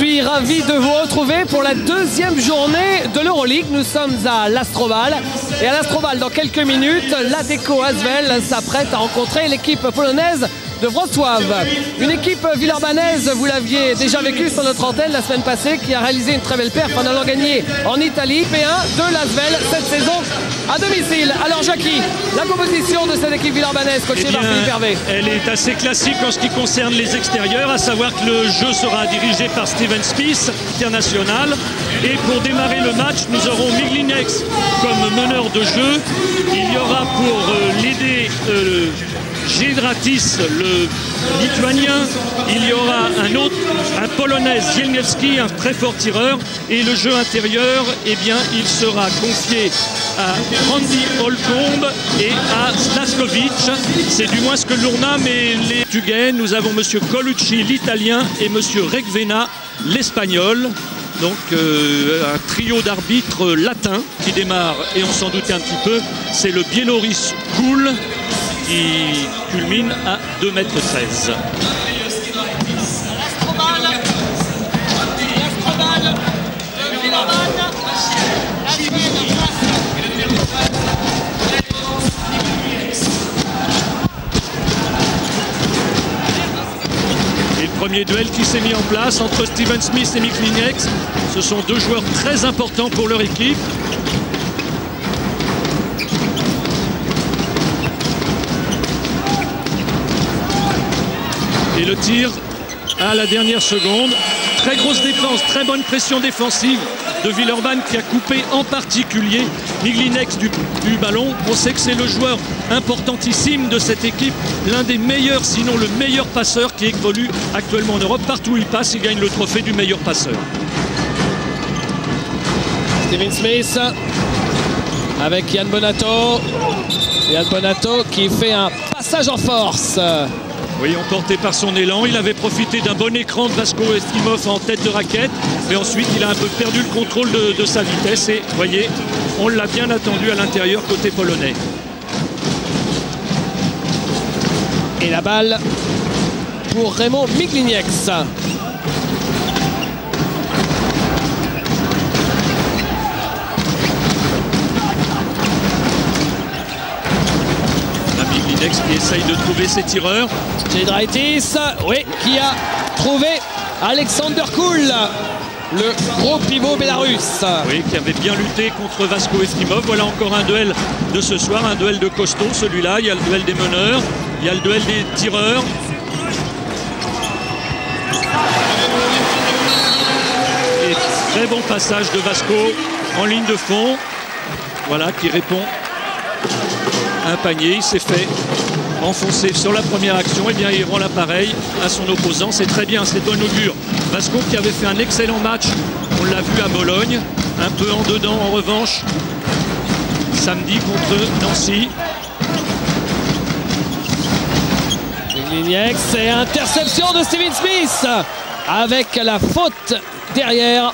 suis ravi de vous retrouver pour la deuxième journée de l'Euroleague. Nous sommes à l'Astrobal. Et à l'Astrobal, dans quelques minutes, l'Adecco Asvel s'apprête à rencontrer l'équipe polonaise de Wrocław. Une équipe villeurbannaise, vous l'aviez déjà vécu sur notre antenne la semaine passée, qui a réalisé une très belle perf en allant gagner en Italie P1 de l'Asvel cette saison à domicile. Alors Jackie, la composition de cette équipe villeurbannaise coachée par Philippe Hervé. Elle est assez classique en ce qui concerne les extérieurs, à savoir que le jeu sera dirigé par Steven Smith, international. Et pour démarrer le match, nous aurons Miglineks comme meneur de jeu. Il y aura pour l'aider Giedraitis, le lituanien. Il y aura un polonais, Zielniewski, un très fort tireur. Et le jeu intérieur, eh bien, il sera confié à Randy Holcomb et à Slaskovic. C'est du moins ce que l'on a, mais les Portugais, nous avons M. Colucci, l'italien, et M. Regvena, l'espagnol. Donc un trio d'arbitres latins qui démarre, et on s'en doutait un petit peu, c'est le Biélorusse Koul qui culmine à 2,13 m. Et le premier duel qui s'est mis en place entre Steven Smith et Miglineks. Ce sont deux joueurs très importants pour leur équipe. Et le tir à la dernière seconde. Très grosse défense, très bonne pression défensive de Villeurbanne qui a coupé en particulier Miglineks du ballon. On sait que c'est le joueur importantissime de cette équipe, l'un des meilleurs, sinon le meilleur passeur qui évolue actuellement en Europe. Partout où il passe, il gagne le trophée du meilleur passeur. Steven Smith avec Yann Bonato. Yann Bonato qui fait un passage en force. Oui, emporté par son élan, il avait profité d'un bon écran de Vasko Eftimov en tête de raquette, mais ensuite il a un peu perdu le contrôle de sa vitesse et vous voyez, on l'a bien attendu à l'intérieur côté polonais. Et la balle pour Raymond Miglineks. Qui essaye de trouver ses tireurs. Giedraitis, oui, qui a trouvé Alexander Koul, le gros pivot bélarusse. Oui, qui avait bien lutté contre Vasko Eftimov. Voilà encore un duel de ce soir, un duel de costaud. Celui-là, il y a le duel des meneurs, il y a le duel des tireurs. Et très bon passage de Vasko en ligne de fond. Voilà, qui répond un panier. Il s'est fait enfoncer sur la première action, et bien il rend l'appareil à son opposant. C'est très bien, c'est bon augure. Vasko qui avait fait un excellent match, on l'a vu à Bologne, un peu en dedans en revanche samedi contre Nancy. Miglineks et interception de Steven Smith avec la faute derrière.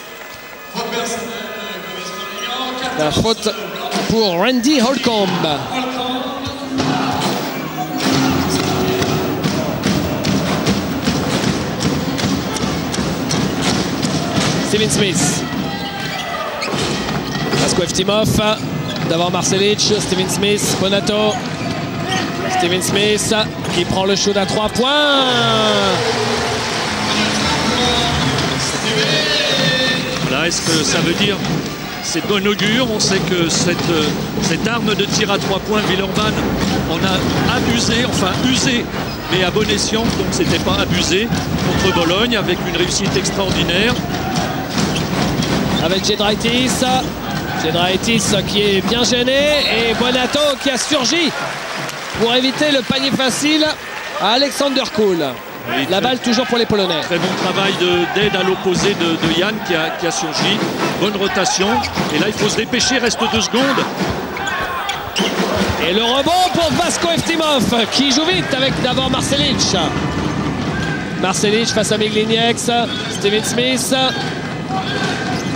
La faute pour Randy Holcomb. Steven Smith. Vasko Eftimov devant Marcelic. Steven Smith, Bonato. Steven Smith qui prend le shoot à 3 points. Voilà, est-ce que ça veut dire c'est bon augure? On sait que cette arme de tir à 3 points, Villeurbanne en a abusé, enfin usé, mais à bon escient, donc c'était pas abusé contre Bologne avec une réussite extraordinaire. Avec Giedraitis qui est bien gêné et Bonato qui a surgi pour éviter le panier facile à Alexander Koul. Oui, la balle toujours pour les Polonais. Très bon travail d'aide à l'opposé de Yann qui a surgi. Bonne rotation. Et là, il faut se dépêcher, reste 2 secondes. Et le rebond pour Vasko Eftimov qui joue vite avec d'abord Marcelic. Marcelic face à Miglineks. Steven Smith.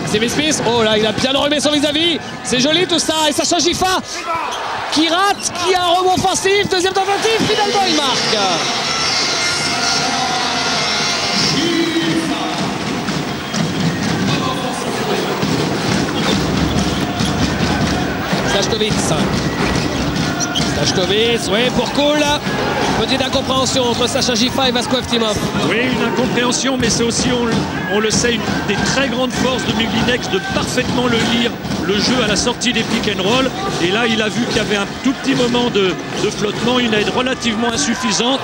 Steven Smith, oh là, il a bien enrhumé son vis-à-vis. C'est joli tout ça. Et Sacha Gifa qui rate, qui a un rebond offensif. Deuxième tentative, finalement il marque. Stachkovic. Stachkovic, oui, pour Koul. Petite incompréhension entre Sacha Gifa et Vasko Evtimov. Oui, une incompréhension, mais c'est aussi, on le sait, une des très grandes forces de Miglinex de parfaitement lire le jeu à la sortie des pick and roll. Et là, il a vu qu'il y avait un tout petit moment de flottement, une aide relativement insuffisante.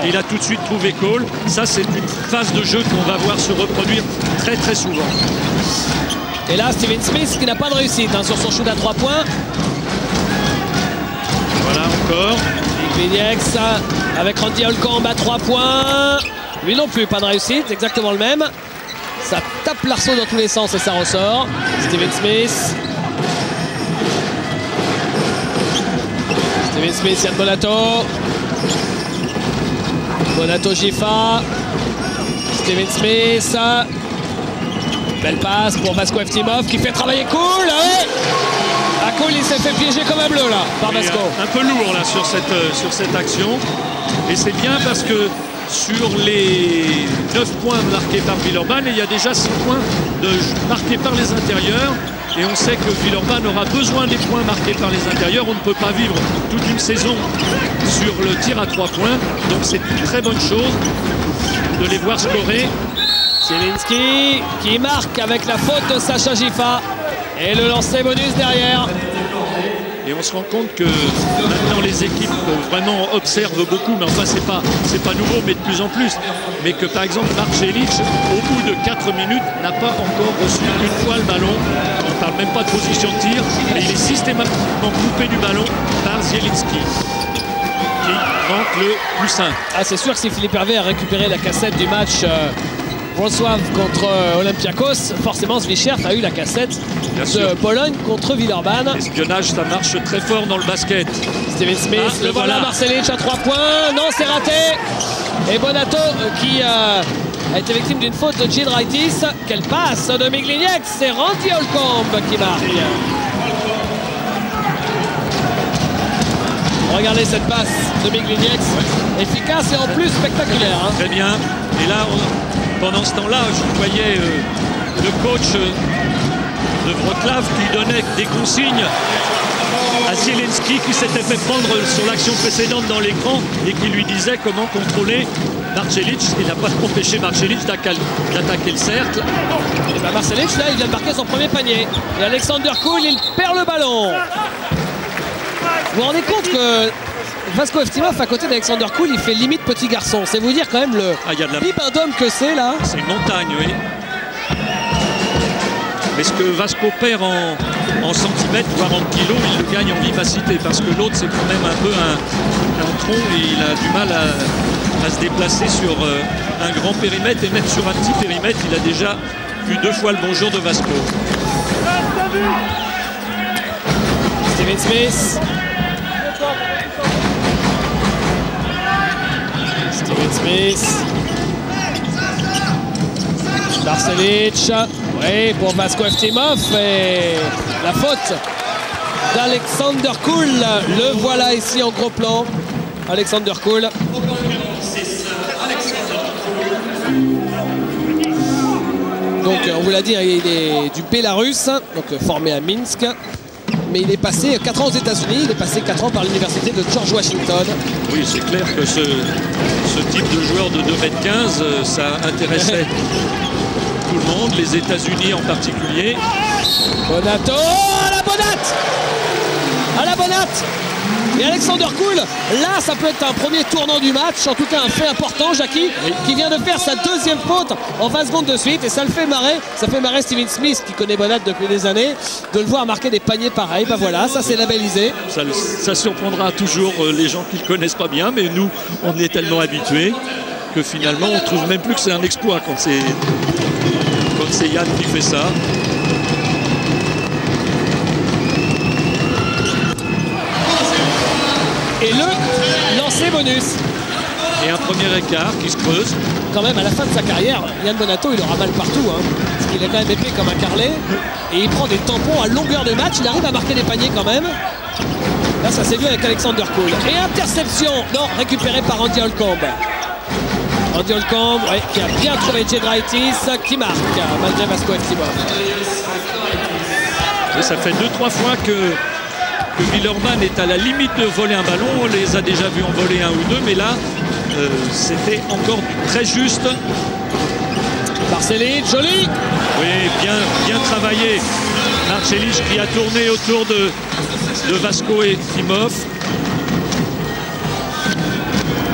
Il a tout de suite trouvé Koul. Ça, c'est une phase de jeu qu'on va voir se reproduire très très souvent. Et là, Steven Smith qui n'a pas de réussite sur son shoot à 3 points. Voilà encore. Miglinex avec Randy Holcomb à 3 points. Lui non plus, pas de réussite, exactement le même. Ça tape l'arceau dans tous les sens et ça ressort. Steven Smith. Steven Smith, Yann Bonato. Bonato Gifa. Steven Smith. Belle passe pour Vasko Evtimov qui fait travailler Koul. Koul, il s'est fait piéger comme un bleu là par Vasko. Un peu lourd là sur cette action. Et c'est bien parce que sur les 9 points marqués par Villeurbanne, il y a déjà 6 points marqués par les intérieurs. Et on sait que Villeurbanne aura besoin des points marqués par les intérieurs. On ne peut pas vivre toute une saison sur le tir à 3 points. Donc c'est une très bonne chose de les voir scorer. Zielinski qui marque avec la faute de Sacha Gifa. Et le lancer bonus derrière. Et on se rend compte que maintenant les équipes vraiment observent beaucoup, mais enfin c'est pas nouveau, mais de plus en plus. Mais que par exemple Marcelic, au bout de 4 minutes, n'a pas encore reçu une fois le ballon. On ne parle même pas de position de tir. Et il est systématiquement coupé du ballon par Zielinski, qui manque le plus 5. Ah, c'est sûr que si Philippe Hervé a récupéré la cassette du match Wrocław contre Olympiakos, forcément Zwichert a eu la cassette de Pologne contre Villeurbanne. L'espionnage, ça marche très fort dans le basket. Steven Smith, le voilà, Marcelic à 3 points. Non, c'est raté. Et Bonato qui a été victime d'une faute de Giedraitis. Quelle passe de Miglinex. C'est Randy Holcomb qui marque. Regardez cette passe de Miglinex. Efficace et en plus spectaculaire. Très bien. Et là, pendant ce temps-là, je voyais le coach de Wrocław qui donnait des consignes à Zielinski qui s'était fait prendre sur l'action précédente dans l'écran et qui lui disait comment contrôler Marcelic. Il n'a pas empêché Marcelic d'attaquer le cercle. Et ben Marcelic, là, il vient de marquer son premier panier. Et Alexander Koul, il perd le ballon. Vous vous rendez compte que Vasko Evtimov à côté d'Alexander Koul, il fait limite petit garçon. C'est vous dire quand même le bibendum que c'est là. C'est une montagne, oui. Mais ce que Vasko perd en centimètres, voire en kilos, il le gagne en vivacité. Parce que l'autre, c'est quand même un peu un tronc et il a du mal à se déplacer sur un grand périmètre. Et même sur un petit périmètre, il a déjà vu 2 fois le bonjour de Vasko. Steven Smith. Steven Smith. Marcelic. Oui, pour Vasko Evtimov. Et la faute d'Alexander Koul. Le voilà ici en gros plan. Alexander Koul. Donc on vous l'a dit, il est du Bélarus, donc formé à Minsk. Mais il est passé 4 ans aux États-Unis, il est passé 4 ans par l'université de George Washington. Oui, c'est clair que ce type de joueur de 2,15 m, ça intéressait tout le monde, les États-Unis en particulier. Bonato, à la Bonate! À la Bonate! Et Alexander Koul, là, ça peut être un premier tournant du match, en tout cas un fait important, Jackie, qui vient de faire sa 2e faute en 20 secondes de suite, et ça le fait marrer. Ça fait marrer Steven Smith, qui connaît Bonate depuis des années, de le voir marquer des paniers pareils. Ben voilà, ça c'est labellisé. Ça surprendra toujours les gens qui ne le connaissent pas bien, mais nous, on est tellement habitués que finalement, on ne trouve même plus que c'est un exploit quand c'est Yann qui fait ça. Et le lancer bonus. Et un premier écart qui se creuse. Quand même, à la fin de sa carrière, Yann Bonato, il aura mal partout. Parce qu'il est quand même épais comme un carlet. Et il prend des tampons à longueur de match. Il arrive à marquer des paniers quand même. Là, ça s'est vu avec Alexander Koul. Et interception, non, récupérée par Randy Holcomb. Randy Holcomb, ouais, qui a bien trouvé Giedraitis, qui marque, malgré Vasko Evtimov. Et ça fait 2-3 fois que que Villeurbanne est à la limite de voler un ballon. On les a déjà vus en voler un ou deux, mais là, c'était encore très juste. Marcelic, joli. Oui, bien travaillé. Marcelic qui a tourné autour de Vasko Eftimov.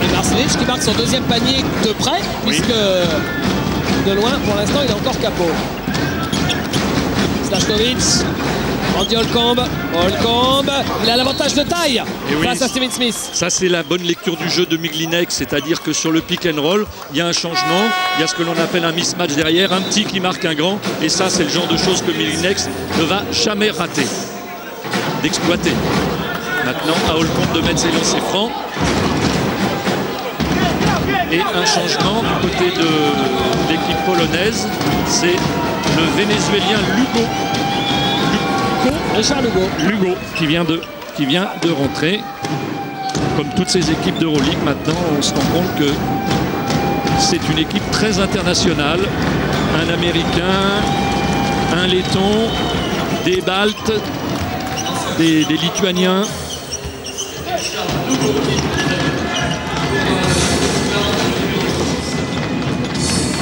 Et Marcelic qui marque son deuxième panier de près, puisque de loin, pour l'instant, il est encore capot. Slashkovic, Andy Holcomb, il a l'avantage de taille face à Steven Smith. Ça, c'est la bonne lecture du jeu de Miglinek, c'est-à-dire que sur le pick and roll, il y a un changement, il y a ce que l'on appelle un mismatch derrière, un petit qui marque un grand, et ça, c'est le genre de choses que Miglinek ne va jamais rater, d'exploiter. Maintenant, à Holcomb de mettre ses lancers francs. Et un changement du côté de l'équipe polonaise, c'est le Vénézuélien Richard Lugo qui vient de rentrer. Comme toutes ces équipes d'Euroleague, maintenant on se rend compte que c'est une équipe très internationale. Un Américain, un Letton, des Baltes, des Lituaniens.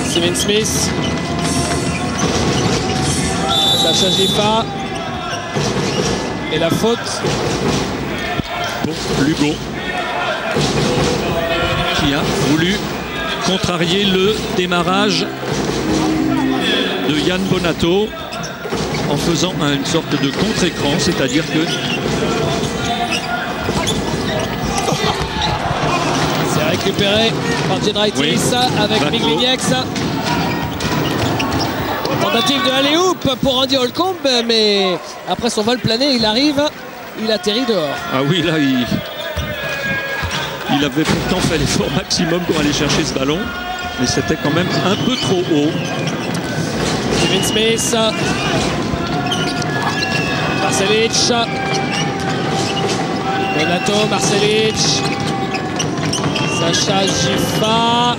Steven Smith, Sacha Gifa, et la faute pour Lugo qui a voulu contrarier le démarrage de Yann Bonato en faisant une sorte de contre-écran, c'est-à-dire que c'est récupéré par Giedraitis avec Miglinek. Tentative de alley-oop pour Andy Holcomb, mais après son vol plané, il atterrit dehors. Ah oui, là, il avait pourtant fait l'effort maximum pour aller chercher ce ballon, mais c'était quand même un peu trop haut. Steven Smith, Marcelic, Bonato, Marcelic, Sacha Gifa,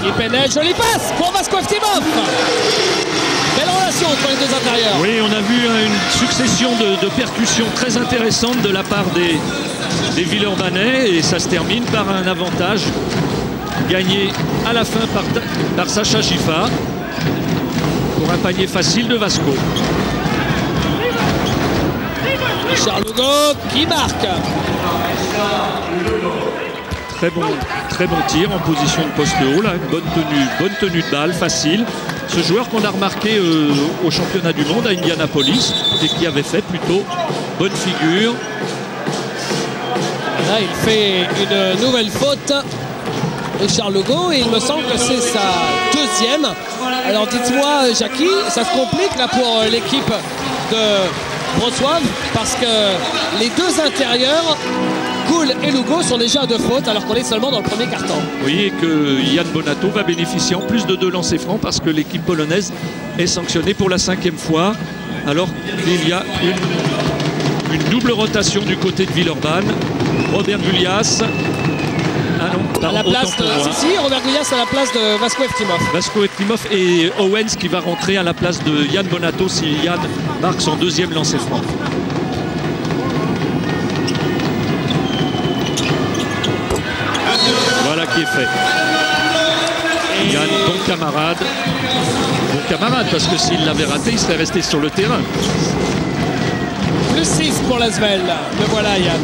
qui pénètre, jolie passe pour Vasko Eftimov. Belle relation entre les deux intérieurs. Oui, on a vu une succession de percussions très intéressantes de la part des Villeurbanais, et ça se termine par un avantage gagné à la fin par Sacha Gifa pour un panier facile de Vasko. Richard Lugo qui marque. Très bon tir en position de poste haut, là, une bonne tenue de balle, facile. Ce joueur qu'on a remarqué au championnat du monde à Indianapolis et qui avait fait plutôt bonne figure. Là, il fait une nouvelle faute, Richard Lugo, et il me semble que c'est sa deuxième. Alors dites-moi, Jackie, ça se complique là pour l'équipe de Wrocław, parce que les deux intérieurs, Goul et Lugo, sont déjà à 2 fautes alors qu'on est seulement dans le premier quart-temps. Oui, et que Yann Bonato va bénéficier en plus de 2 lancers francs parce que l'équipe polonaise est sanctionnée pour la 5e fois. Alors qu'il y a une double rotation du côté de Villeurbanne. Robert Gulyas. Ah non, à la place de... Robert Gulyas à la place de Vasko Eftimov. Vasko Eftimov et Owens qui va rentrer à la place de Yann Bonato si Yann marque son 2e lancer franc. Voilà qui est fait. Yann, bon camarade. Bon camarade, parce que s'il l'avait raté, il serait resté sur le terrain. Plus 6 pour l'Asvel. Le voilà, Yann.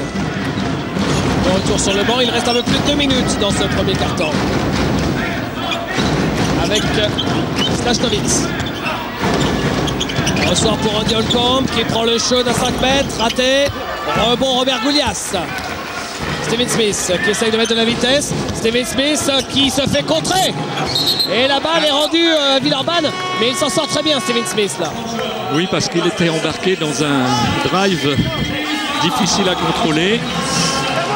De retour sur le banc, il reste un peu plus de 2 minutes dans ce premier quart-temps. Avec Slashkovic. Ressort pour Andy Holcomb qui prend le show à 5 mètres. Raté. Rebond Robert Gulyas. Steven Smith qui essaye de mettre de la vitesse. Steven Smith qui se fait contrer. Et la balle est rendue à Villeurbanne. Mais il s'en sort très bien, Steven Smith, là. Oui, parce qu'il était embarqué dans un drive difficile à contrôler.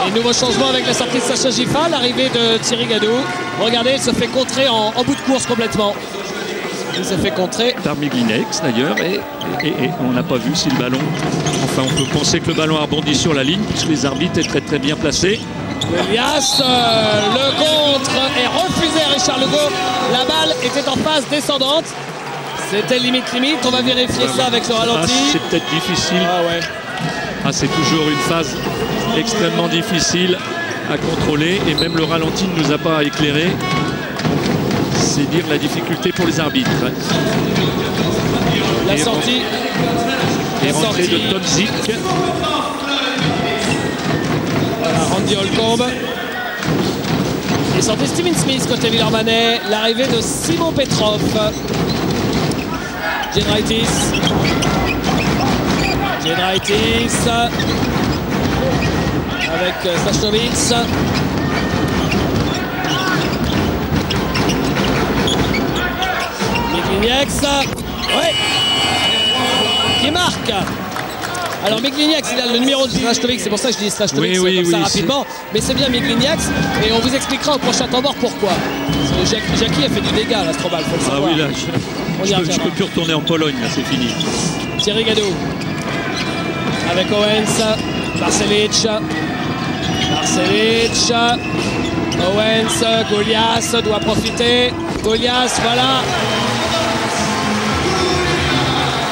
Et nouveau changement avec la sortie de Sacha Gifa, l'arrivée de Thierry Gadou. Regardez, il se fait contrer en bout de course complètement. Il se fait contrer. Par Miglinek d'ailleurs. Et on n'a pas vu si le ballon... Enfin, on peut penser que le ballon a rebondi sur la ligne puisque les arbitres étaient très bien placés. Elias, le contre est refusé à Richard Lugo. La balle était en phase descendante. C'était limite. On va vérifier ça avec le ralenti. C'est peut-être difficile. Ah ouais. Ah, c'est toujours une phase extrêmement difficile à contrôler et même le ralenti ne nous a pas éclairé. C'est dire la difficulté pour les arbitres. La sortie. Et rentrée de Tomzik. Voilà, Randy Holcomb. Et sortie Steven Smith côté Villeurbanais. L'arrivée de Simon Petrov. Giedraitis. Avec Sachnovic. Miglinieks. Ouais. Qui marque. Alors Miglinieks, il a le numéro de Sachnovic, c'est pour ça que je dis Sachnovic ça rapidement. Mais c'est bien Miglinieks et on vous expliquera au prochain temps mort pourquoi. Jackie a fait du dégât à l'Astrobal, faut le savoir. Ah oui, là, je peux plus retourner en Pologne, là, c'est fini. Thierry Gadot. Avec Owens, Marcelic, Owens, Golias doit profiter. Golias, voilà.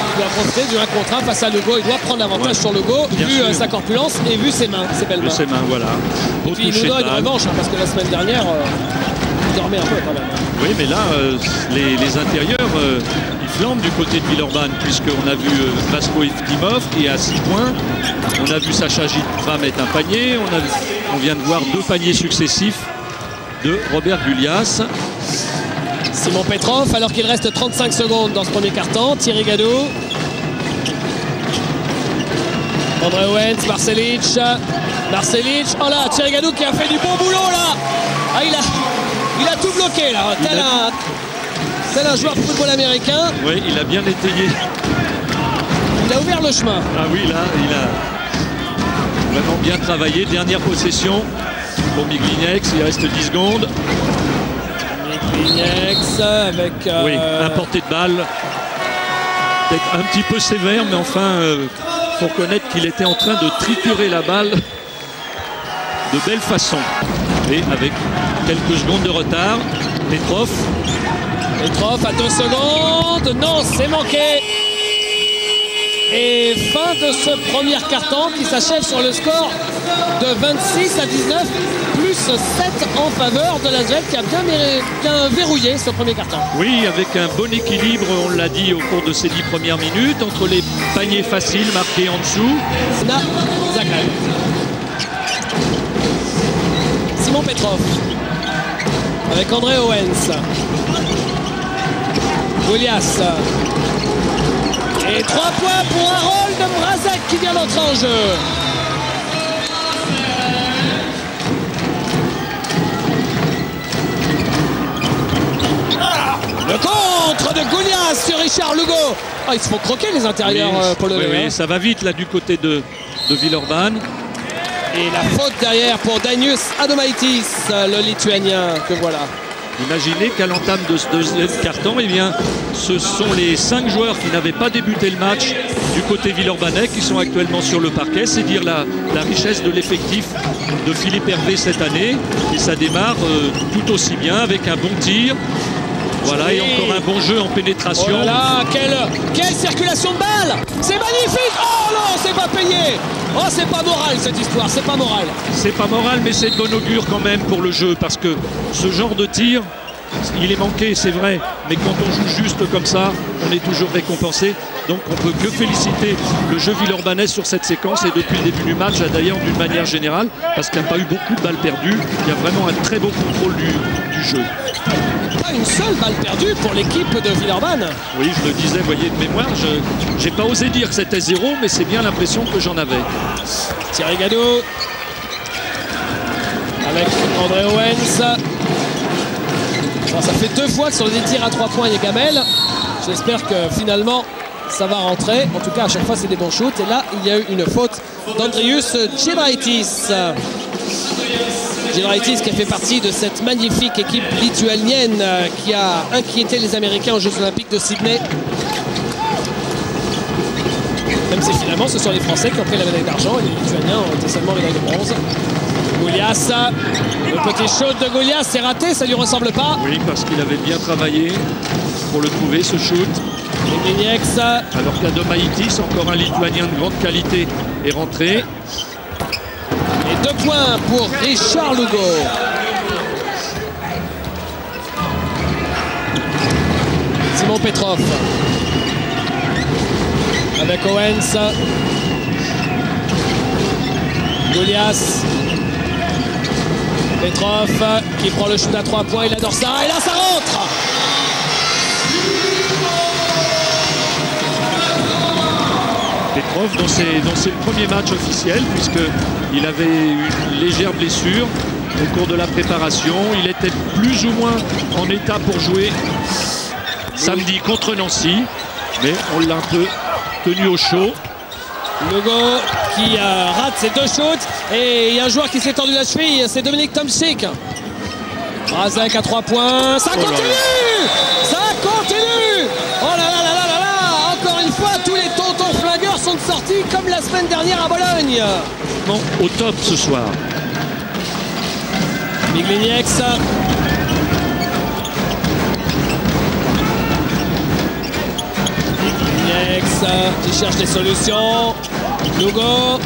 Il doit profiter du 1 contre 1 face à Lugo. Il doit prendre l'avantage sur Lugo, vu sa corpulence et vu ses mains, ses belles mains. Ses mains, voilà. Et puis il nous doit une revanche, parce que la semaine dernière, il dormait un peu quand même. Oui, mais là, les intérieurs, ils flambent du côté de Villeurbanne, puisqu'on a vu Vasco Evtimov qui est à 6 points. On a vu Sacha Gitra mettre un panier. On vient de voir 2 paniers successifs de Robert Gulias. Simon Petrov, alors qu'il reste 35 secondes dans ce premier quart-temps. Thierry Gadot. André Owens, Marcelic. Oh là, Thierry Gadot qui a fait du bon boulot là. Ah, il a tout bloqué là, tel un joueur de football américain. Oui, il a bien étayé. Il a ouvert le chemin. Ah oui, là, il a vraiment bien travaillé. Dernière possession pour Miglinieks, il reste 10 secondes. Miglinieks avec... Oui, un porté de balle. Peut-être un petit peu sévère, mais enfin, faut reconnaître qu'il était en train de triturer la balle de belle façon. Et avec quelques secondes de retard, Petrov à 2 secondes. Non, c'est manqué. Et fin de ce premier quart-temps qui s'achève sur le score de 26 à 19, plus 7 en faveur de l'Asvel qui a bien verrouillé ce premier quart-temps. Oui, avec un bon équilibre, on l'a dit au cours de ces 10 premières minutes, entre les paniers faciles marqués en dessous. Zagreb. Simon Petrov avec André Owens. Golias. Et 3 points pour Harold Mrazek qui vient d'entrer en jeu. Le contre de Golias sur Richard Lugo. Ah, ils se font croquer les intérieurs polonais. Oui, ça va vite là du côté de Villeurbanne. Et la faute derrière pour Dainius Adomaitis, le Lituanien que voilà. Imaginez qu'à l'entame de ce deuxième quart-temps, eh bien, ce sont les 5 joueurs qui n'avaient pas débuté le match du côté villeurbanais qui sont actuellement sur le parquet. C'est dire la richesse de l'effectif de Philippe Hervé cette année. Et ça démarre tout aussi bien avec un bon tir. Voilà, et encore un bon jeu en pénétration. Voilà, quelle circulation de balle! C'est magnifique! Oh non, c'est pas payé! Oh, c'est pas moral cette histoire, c'est pas moral. C'est pas moral, mais c'est de bon augure quand même pour le jeu, parce que ce genre de tir, il est manqué, c'est vrai, mais quand on joue juste comme ça, on est toujours récompensé. Donc on peut que féliciter le jeu villeurbanais sur cette séquence et depuis le début du match, d'ailleurs d'une manière générale, parce qu'il n'y a pas eu beaucoup de balles perdues. Il y a vraiment un très beau contrôle du jeu. Pas une seule balle perdue pour l'équipe de Villeurbanne. Oui, je le disais, voyez, de mémoire, je n'ai pas osé dire que c'était 0, mais c'est bien l'impression que j'en avais. Thierry Gadot avec André Owens. Bon, ça fait 2 fois que sur des tirs à 3 points il y a Gamel. J'espère que finalement ça va rentrer. En tout cas, à chaque fois c'est des bons shoots. Et là, il y a eu une faute d'Andrius Giedraitis. Giedraitis qui a fait partie de cette magnifique équipe lituanienne qui a inquiété les Américains aux Jeux Olympiques de Sydney. Même si finalement ce sont les Français qui ont pris la médaille d'argent et les Lituaniens ont été seulement médaille de bronze. Golias, le petit shoot de Golias, c'est raté, ça lui ressemble pas. Oui, parce qu'il avait bien travaillé pour le trouver, ce shoot. Miglinieks. Alors qu'Adomaitis, encore un Lituanien de grande qualité, est rentré. Et 2 points pour Richard Lugo. Simon Petrov. Avec Owens. Golias. Petrov qui prend le shoot à 3 points. Il adore ça. Et là, ça rentre. Petrov, dans ses premiers matchs officiels, puisqu'il avait une légère blessure au cours de la préparation. Il était plus ou moins en état pour jouer samedi contre Nancy, mais on l'a un peu tenu au chaud. Lugo qui rate ses 2 shoots. Et il y a un joueur qui s'est tendu la cheville, c'est Dominic Tomczyk. Razek à 3 points. Ça continue. Ça continue. Oh là là là là là là. Encore une fois, tous les tontons flingueurs sont sortis comme la semaine dernière à Bologne. Non, au top ce soir. Miglinieks. Qui cherche des solutions. Lugo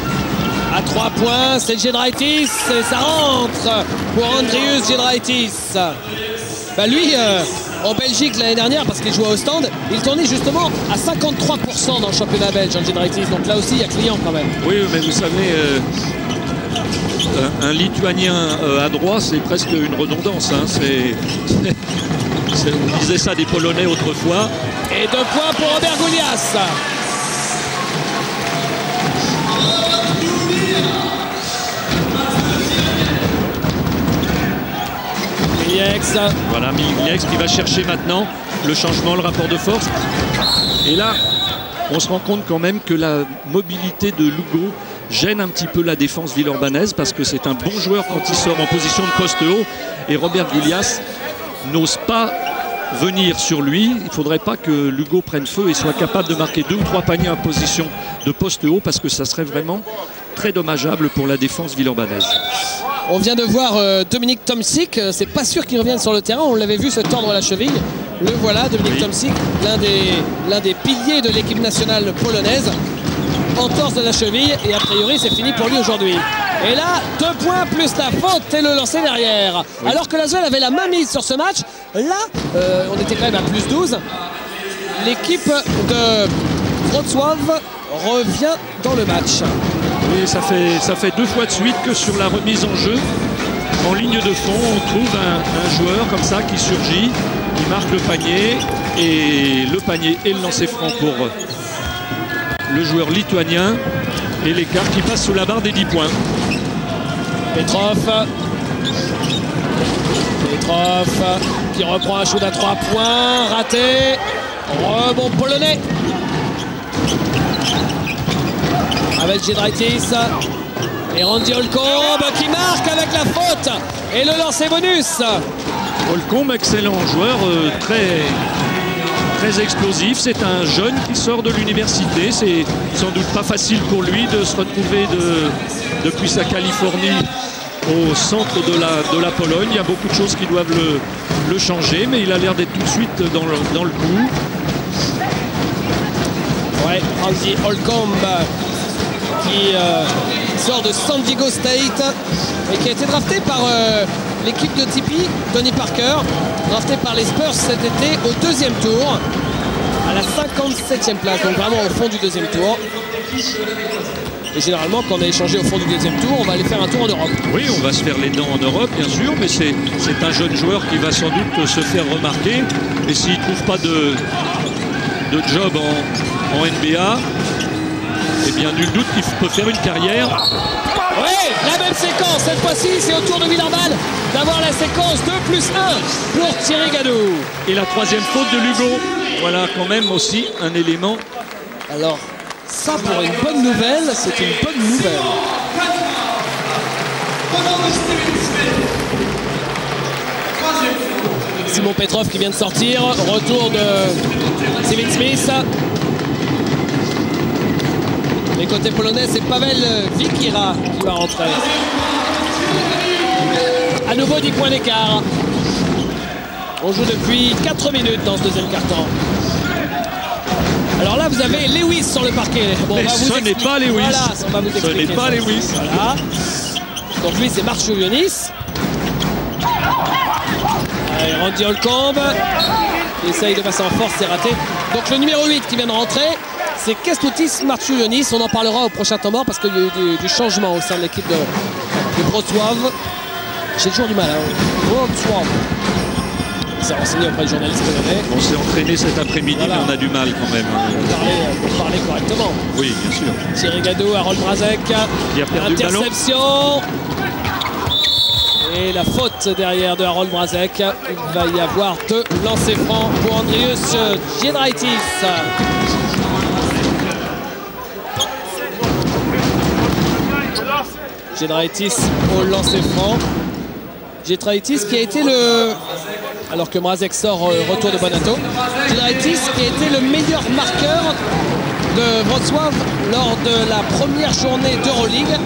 à 3 points, c'est Giedraitis et ça rentre pour Andrius Giedraitis. Bah lui, en Belgique l'année dernière, parce qu'il jouait au stand, il tournait justement à 53% dans le championnat belge, Giedraitis. Donc là aussi, il y a client quand même. Oui, mais vous savez, un Lituanien à droit, c'est presque une redondance. Hein. On disait ça des Polonais autrefois. Et 2 points pour Robert Goulias. Miglinieks. Voilà, Miglinieks qui va chercher maintenant le changement, le rapport de force. Et là, on se rend compte quand même que la mobilité de Lugo gêne un petit peu la défense villeurbannaise, parce que c'est un bon joueur quand il sort en position de poste haut. Et Robert Goulias n'ose pas venir sur lui. Il ne faudrait pas que Lugo prenne feu et soit capable de marquer 2 ou 3 paniers en position de poste haut, parce que ça serait vraiment très dommageable pour la défense villeurbannaise. On vient de voir Dominic Tomczyk. C'est pas sûr qu'il revienne sur le terrain. On l'avait vu se tordre la cheville. Le voilà, Dominic Tomczyk, l'un des piliers de l'équipe nationale polonaise. Entorse de la cheville et a priori c'est fini pour lui aujourd'hui. Et là, 2 points plus la faute et le lancer derrière. Oui. Alors que l'Asvel avait la main mise sur ce match, là, on était quand même à plus 12. L'équipe de Wrocław revient dans le match. Oui, ça fait 2 fois de suite que sur la remise en jeu, en ligne de fond, on trouve un joueur comme ça qui surgit, qui marque le panier, et le panier et le lancer franc pour le joueur lituanien, et l'écart qui passe sous la barre des 10 points. Petrov qui reprend un shoot à 3 points, raté, rebond polonais avec Giedraitis et Randy Holcomb qui marque avec la faute et le lancer bonus. Holcomb, excellent joueur, très explosif. C'est un jeune qui sort de l'université. C'est sans doute pas facile pour lui de se retrouver depuis sa Californie au centre de la Pologne. Il y a beaucoup de choses qui doivent le changer, mais il a l'air d'être tout de suite dans le coup. Ouais, Randy Holcomb qui sort de San Diego State et qui a été drafté par l'équipe de Tipeee, Tony Parker, drafté par les Spurs cet été au 2e tour, à la 57e place, donc vraiment au fond du 2e tour. Et généralement, quand on est échangé au fond du 2e tour, on va aller faire un tour en Europe. Oui, on va se faire les dents en Europe, bien sûr, mais c'est un jeune joueur qui va sans doute se faire remarquer. Et s'il ne trouve pas de job en NBA, eh bien, nul doute qu'il peut faire une carrière. Oui, la même séquence. Cette fois-ci, c'est au tour de Villeurbanne d'avoir la séquence 2+1 pour Thierry Gadou. Et la 3e faute de Lugo. Voilà quand même aussi un élément. Alors, ça pour une bonne nouvelle, c'est une bonne nouvelle. Simon Petrov qui vient de sortir. Retour de Steven Smith. Et côté polonais, c'est Pavel Wikira qui va rentrer. À nouveau 10 points d'écart. On joue depuis 4 minutes dans ce 2e quart-temps. Alors là, vous avez Lewis sur le parquet. Bon, mais ce n'est pas Lewis. Voilà, on va vous expliquer. Ce n'est pas Lewis. Voilà. Donc lui, c'est Marciulionis. Allez, Randy Holcomb. Il essaye de passer en force, c'est raté. Donc le numéro 8 qui vient de rentrer, c'est Kęstutis Marciulionis. On en parlera au prochain temps mort parce qu'il y a eu du changement au sein de l'équipe de Wrocław. J'ai toujours du mal. Wrocław. Il s'est renseigné auprès du journaliste polonais. On s'est entraîné cet après-midi, voilà. Mais on a du mal quand même. Pour parler correctement. Oui, bien sûr. Thierry Gadot, Harold Mrazek. Il a perdu interception. Et la faute derrière de Harold Mrazek. Il va y avoir 2 lancers francs pour Andrius Giedraitis. Giedraitis au lancer franc. Giedraitis qui a été le... Alors que Mrazek sort retour de Bonato. Giedraitis qui a été le meilleur marqueur de Wrocław lors de la première journée d'Euroleague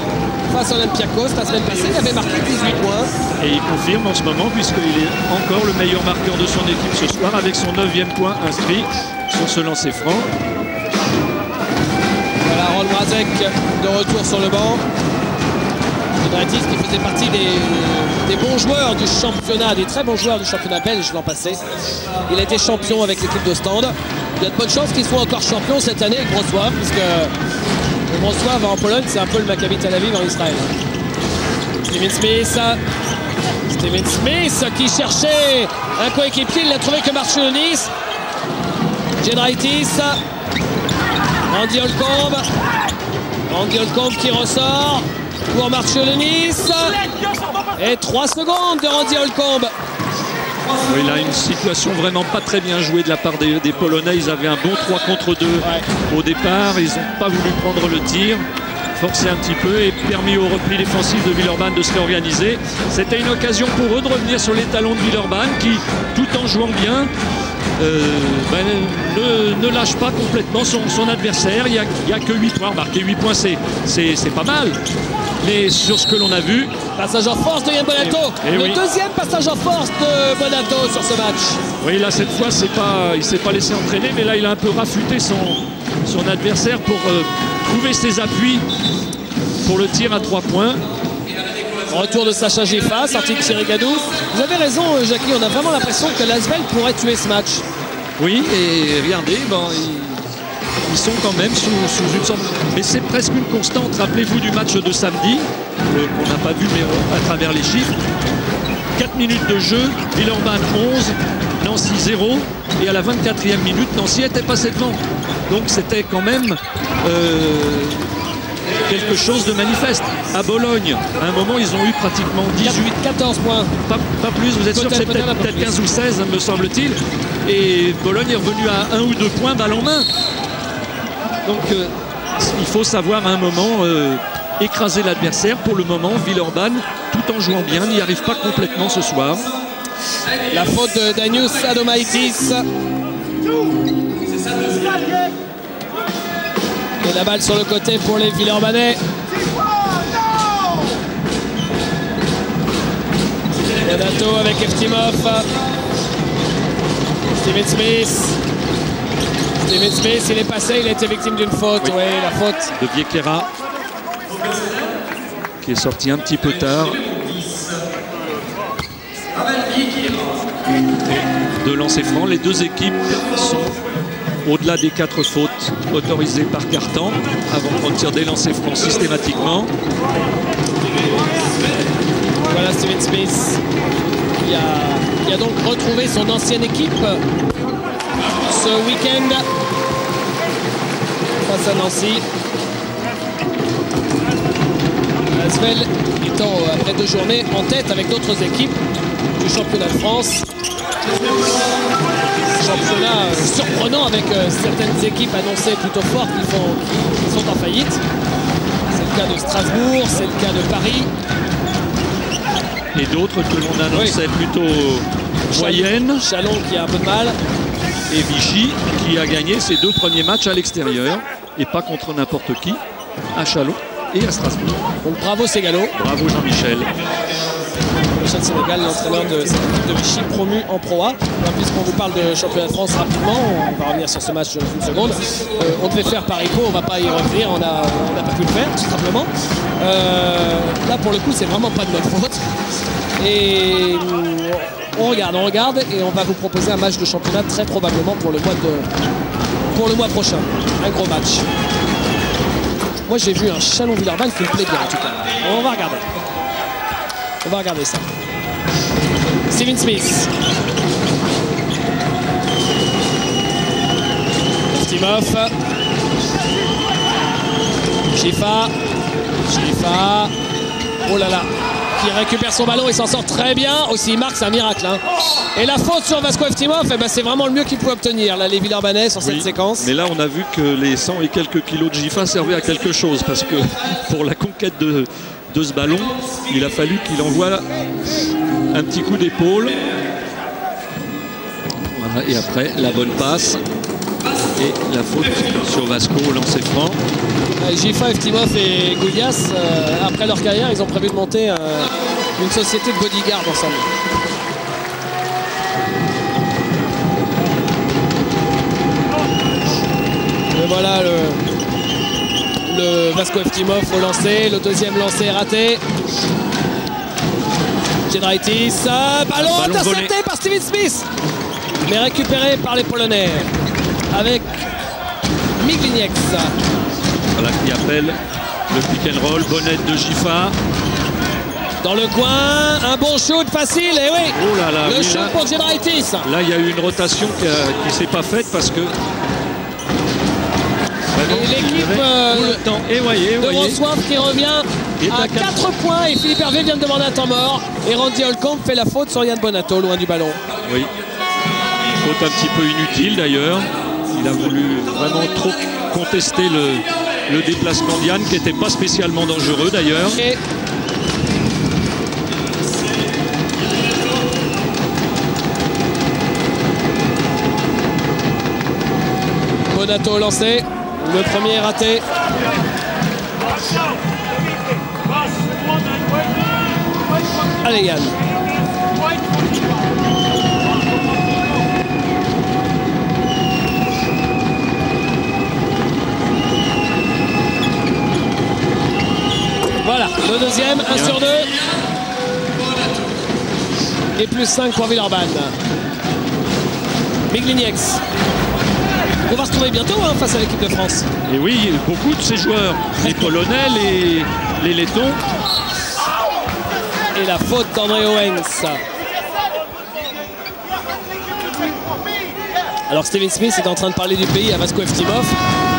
face à Olympiakos la semaine passée. Il avait marqué 18 points. Et il confirme en ce moment puisqu'il est encore le meilleur marqueur de son équipe ce soir avec son 9e point inscrit sur ce lancer franc. Voilà Harold Mrazek de retour sur le banc. Giedraitis qui faisait partie des bons joueurs du championnat, des très bons joueurs du championnat belge l'an passé. Il a été champion avec l'équipe d'Ostende. Il y a de bonnes chances qu'il soit encore champion cette année avec Wrocław, puisque Wrocław en Pologne, c'est un peu le Maccabi Tel Aviv en Israël. Steven Smith qui cherchait un coéquipier, il n'a trouvé que Marciulionis. Giedraitis. Randy Holcomb qui ressort pour Marciulionis. Et 3 secondes de Randy Holcomb. Oui, là, une situation vraiment pas très bien jouée de la part des Polonais. Ils avaient un bon 3 contre 2 au départ. Ils n'ont pas voulu prendre le tir, forcer un petit peu et permis au repli défensif de Villeurbanne de se réorganiser. C'était une occasion pour eux de revenir sur les talons de Villeurbanne qui, tout en jouant bien, ne lâche pas complètement son adversaire. Il n'y a que 8 points. Marquer 8 points, c'est pas mal. Mais sur ce que l'on a vu... Passage en force de Yann Bonato. Le deuxième passage en force de Bonato sur ce match. Oui, là, cette fois, il ne s'est pas laissé entraîner. Mais là, il a un peu rafuté son adversaire pour trouver ses appuis pour le tir à 3 points. Retour de Sacha Geffa, sorti de Thierry Gadou. Vous avez raison, Jackie, on a vraiment l'impression que l'Asvel pourrait tuer ce match. Oui, et regardez, ils sont quand même sous une sorte... Mais c'est presque une constante. Rappelez-vous du match de samedi, qu'on n'a pas vu, mais à travers les chiffres. 4 minutes de jeu, Villeurbanne 11, Nancy 0. Et à la 24e minute, Nancy était passé devant. Donc c'était quand même... quelque chose de manifeste. À Bologne, à un moment, ils ont eu pratiquement 14 points. Pas plus, vous êtes sûr que c'est peut-être 15 ou 16, me semble-t-il. Et Bologne est revenu à 1 ou 2 points, balle en main. Donc, il faut savoir à un moment écraser l'adversaire. Pour le moment, Villeurbanne, tout en jouant bien, n'y arrive pas complètement ce soir. La faute de Danius Adomaitis. Et la balle sur le côté pour les Villeurbanais. Bonato avec Eftimov. Steven Smith, il est passé, il a été victime d'une faute. Oui, la faute de Viequera qui est sorti un petit peu tard. Et de lancer franc, les deux équipes sont au-delà des 4 fautes autorisées par carton avant qu'on tire des lancers francs systématiquement. Voilà Steven Smith qui a donc retrouvé son ancienne équipe ce week-end face à Nancy. L'Asvel étant après 2 journées en tête avec d'autres équipes du championnat de France. Championnat surprenant avec certaines équipes annoncées plutôt fortes qui sont en faillite. C'est le cas de Strasbourg, c'est le cas de Paris. Et d'autres que l'on annonçait plutôt moyennes. Chalon qui a un peu de mal. Et Vichy qui a gagné ses 2 premiers matchs à l'extérieur. Et pas contre n'importe qui, à Chalon et à Strasbourg. Donc bravo Ségalo. Bravo Jean-Michel. Michel Sénégal, l'entraîneur de cette équipe de Vichy promu en Pro A. Puisqu'on vous parle de championnat de France rapidement, on va revenir sur ce match dans une seconde. On devait faire Paris-Po, on ne va pas y revenir, on n'a pas pu le faire tout simplement. Là pour le coup c'est vraiment pas de notre faute. Et on regarde et on va vous proposer un match de championnat très probablement pour le mois prochain. Un gros match. Moi j'ai vu un Chalon-Villeurbanne qui me plaît bien en tout cas. On va regarder. On va regarder ça. Steven Smith. Eftimov. Gifa. Oh là là. Qui récupère son ballon et s'en sort très bien. Aussi il marque, c'est un miracle. Hein. Et la faute sur Vasco Eftimov, eh ben, c'est vraiment le mieux qu'il pouvait obtenir. Là, les Villeurbanais sur cette séquence. Mais là on a vu que les 100 et quelques kilos de Gifa servaient à quelque chose. Parce que pour la conquête de ce ballon, il a fallu qu'il envoie un petit coup d'épaule. Voilà, et après la bonne passe. Et la faute sur Vasco au lancer franc. Gifa, Eftimov et Goulias, après leur carrière, ils ont prévu de monter une société de bodyguard ensemble. Et voilà le Vasco Eftimov au lancer. Le deuxième lancer est raté. Giedraitis, ballon intercepté volé par Steven Smith, mais récupéré par les Polonais avec Miglinieks. Voilà qui appelle le pick and roll. Bonnette de Gifa. Dans le coin, un bon shoot facile, et oui, oh là là, le shoot là, pour Giedraitis. Là, il y a eu une rotation qui ne s'est pas faite parce que... Et l'équipe de Ronswap qui revient à 4 points et Philippe Hervé vient de demander un temps mort. Et Randy Holcomb fait la faute sur Yann Bonato, loin du ballon. Oui, faute un petit peu inutile d'ailleurs. Il a voulu vraiment trop contester le déplacement d'Yann qui n'était pas spécialement dangereux d'ailleurs. Bonato lancé, le premier est raté. Allez Yann. Voilà, le deuxième, 1 sur 2. Et plus 5 pour Villeurbanne. Miglinieks. On va se retrouver bientôt hein, face à l'équipe de France. Et oui, beaucoup de ces joueurs, les Polonais, les Lettons. Et la faute d'André Owens. Alors Steven Smith est en train de parler du pays à Vasco Eftimov.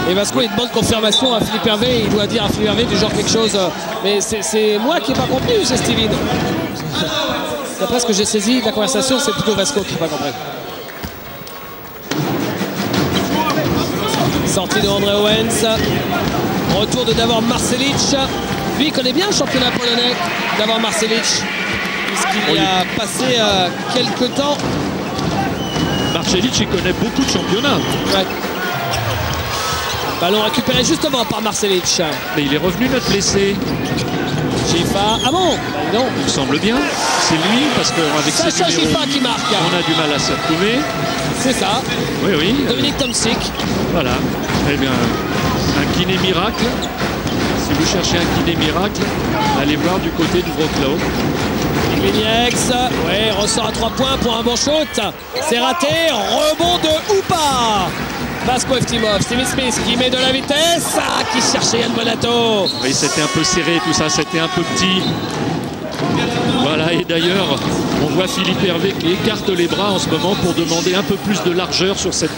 Et Vasco, il demande confirmation à Philippe Hervé. Il doit dire à Philippe Hervé du genre quelque chose. Mais c'est moi qui n'ai pas compris ou c'est Steven? D'après ce que j'ai saisi de la conversation, c'est plutôt Vasco qui n'a pas compris. Sortie de André Owens. Retour de Davor Marcelic. Lui, il connaît bien le championnat polonais, Davor Marcelic, puisqu'il y a passé quelques temps. Marcelic, il connaît beaucoup de championnats. Ouais. Ballon récupéré justement par Marcelic. Mais il est revenu notre blessé. Gifa. Ah bon? Non. Il me semble bien. C'est lui, parce qu'avec ses numéros, Gifa qui marque. On a du mal à s'y retrouver. C'est ça. Oui, oui. Dominique Tomczyk. Voilà. Eh bien, un kiné miracle. Si vous cherchez un kiné miracle, allez voir du côté de Wrocław. Miglinieks, ouais, ressort à 3 points pour un bon shoot. C'est raté, rebond de Houpa. Vasco Eftimov, Steven Smith qui met de la vitesse, qui cherchait Yann Bonato. Oui, c'était un peu serré tout ça, c'était un peu petit. Voilà, et d'ailleurs, on voit Philippe Hervé qui écarte les bras en ce moment pour demander un peu plus de largeur sur cette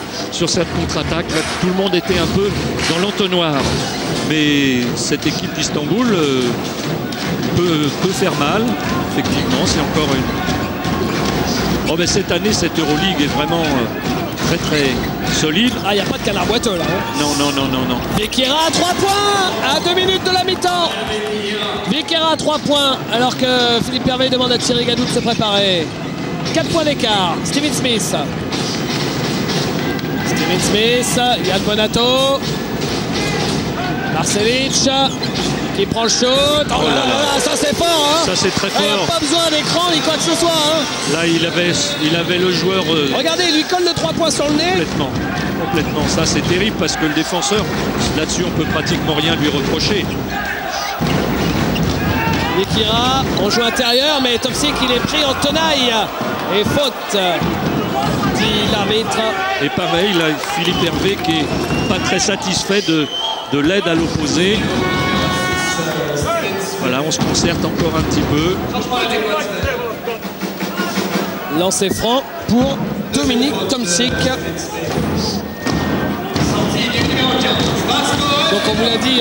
contre-attaque. Tout le monde était un peu dans l'entonnoir. Mais cette équipe d'Istanbul peut faire mal. Effectivement, c'est encore une... Oh, mais cette année, cette Euroleague est vraiment très très solide. Ah, il n'y a pas de canard boiteux là. Hein. Non, non, non, non, non. Viqueira à 3 points à 2 minutes de la mi-temps. Viqueira à 3 points alors que Philippe Hervé demande à Thierry Gadou de se préparer. 4 points d'écart. Steven Smith. Steven Smith, Yann Bonato. Marcelic. qui prend le shoot. Oh là là, ça c'est fort, hein. Ça c'est très fort. Il n'y a pas besoin d'écran ni quoi que ce soit, hein. Là il avait le joueur. Regardez, il lui colle le 3 points sur le nez. Complètement. Ça c'est terrible parce que le défenseur, là-dessus on peut pratiquement rien lui reprocher. Yekira, on joue intérieur, mais Tomczyk il est pris en tenaille. Et faute, dit l'arbitre. Et pareil, là, Philippe Hervé qui est pas très satisfait de l'aide à l'opposé. Voilà, on se concerte encore un petit peu. Lancer franc pour Dominique Tomczyk. Donc on vous l'a dit,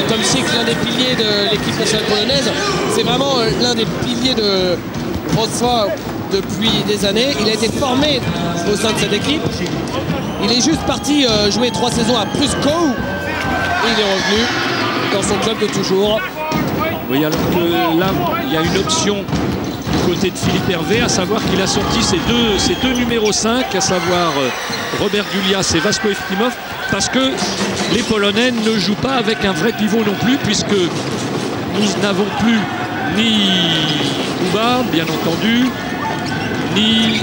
Tomczyk, l'un des piliers de l'équipe nationale polonaise, c'est vraiment l'un des piliers de Wrocław depuis des années. Il a été formé au sein de cette équipe. Il est juste parti jouer 3 saisons à Pruszków et il est revenu dans son club de toujours. Oui, alors que là, il y a une option du côté de Philippe Hervé, à savoir qu'il a sorti ses deux numéros 5, à savoir Robert Gulias et Vasko Eftimov, parce que les Polonais ne jouent pas avec un vrai pivot non plus, puisque nous n'avons plus ni Kuba, bien entendu, ni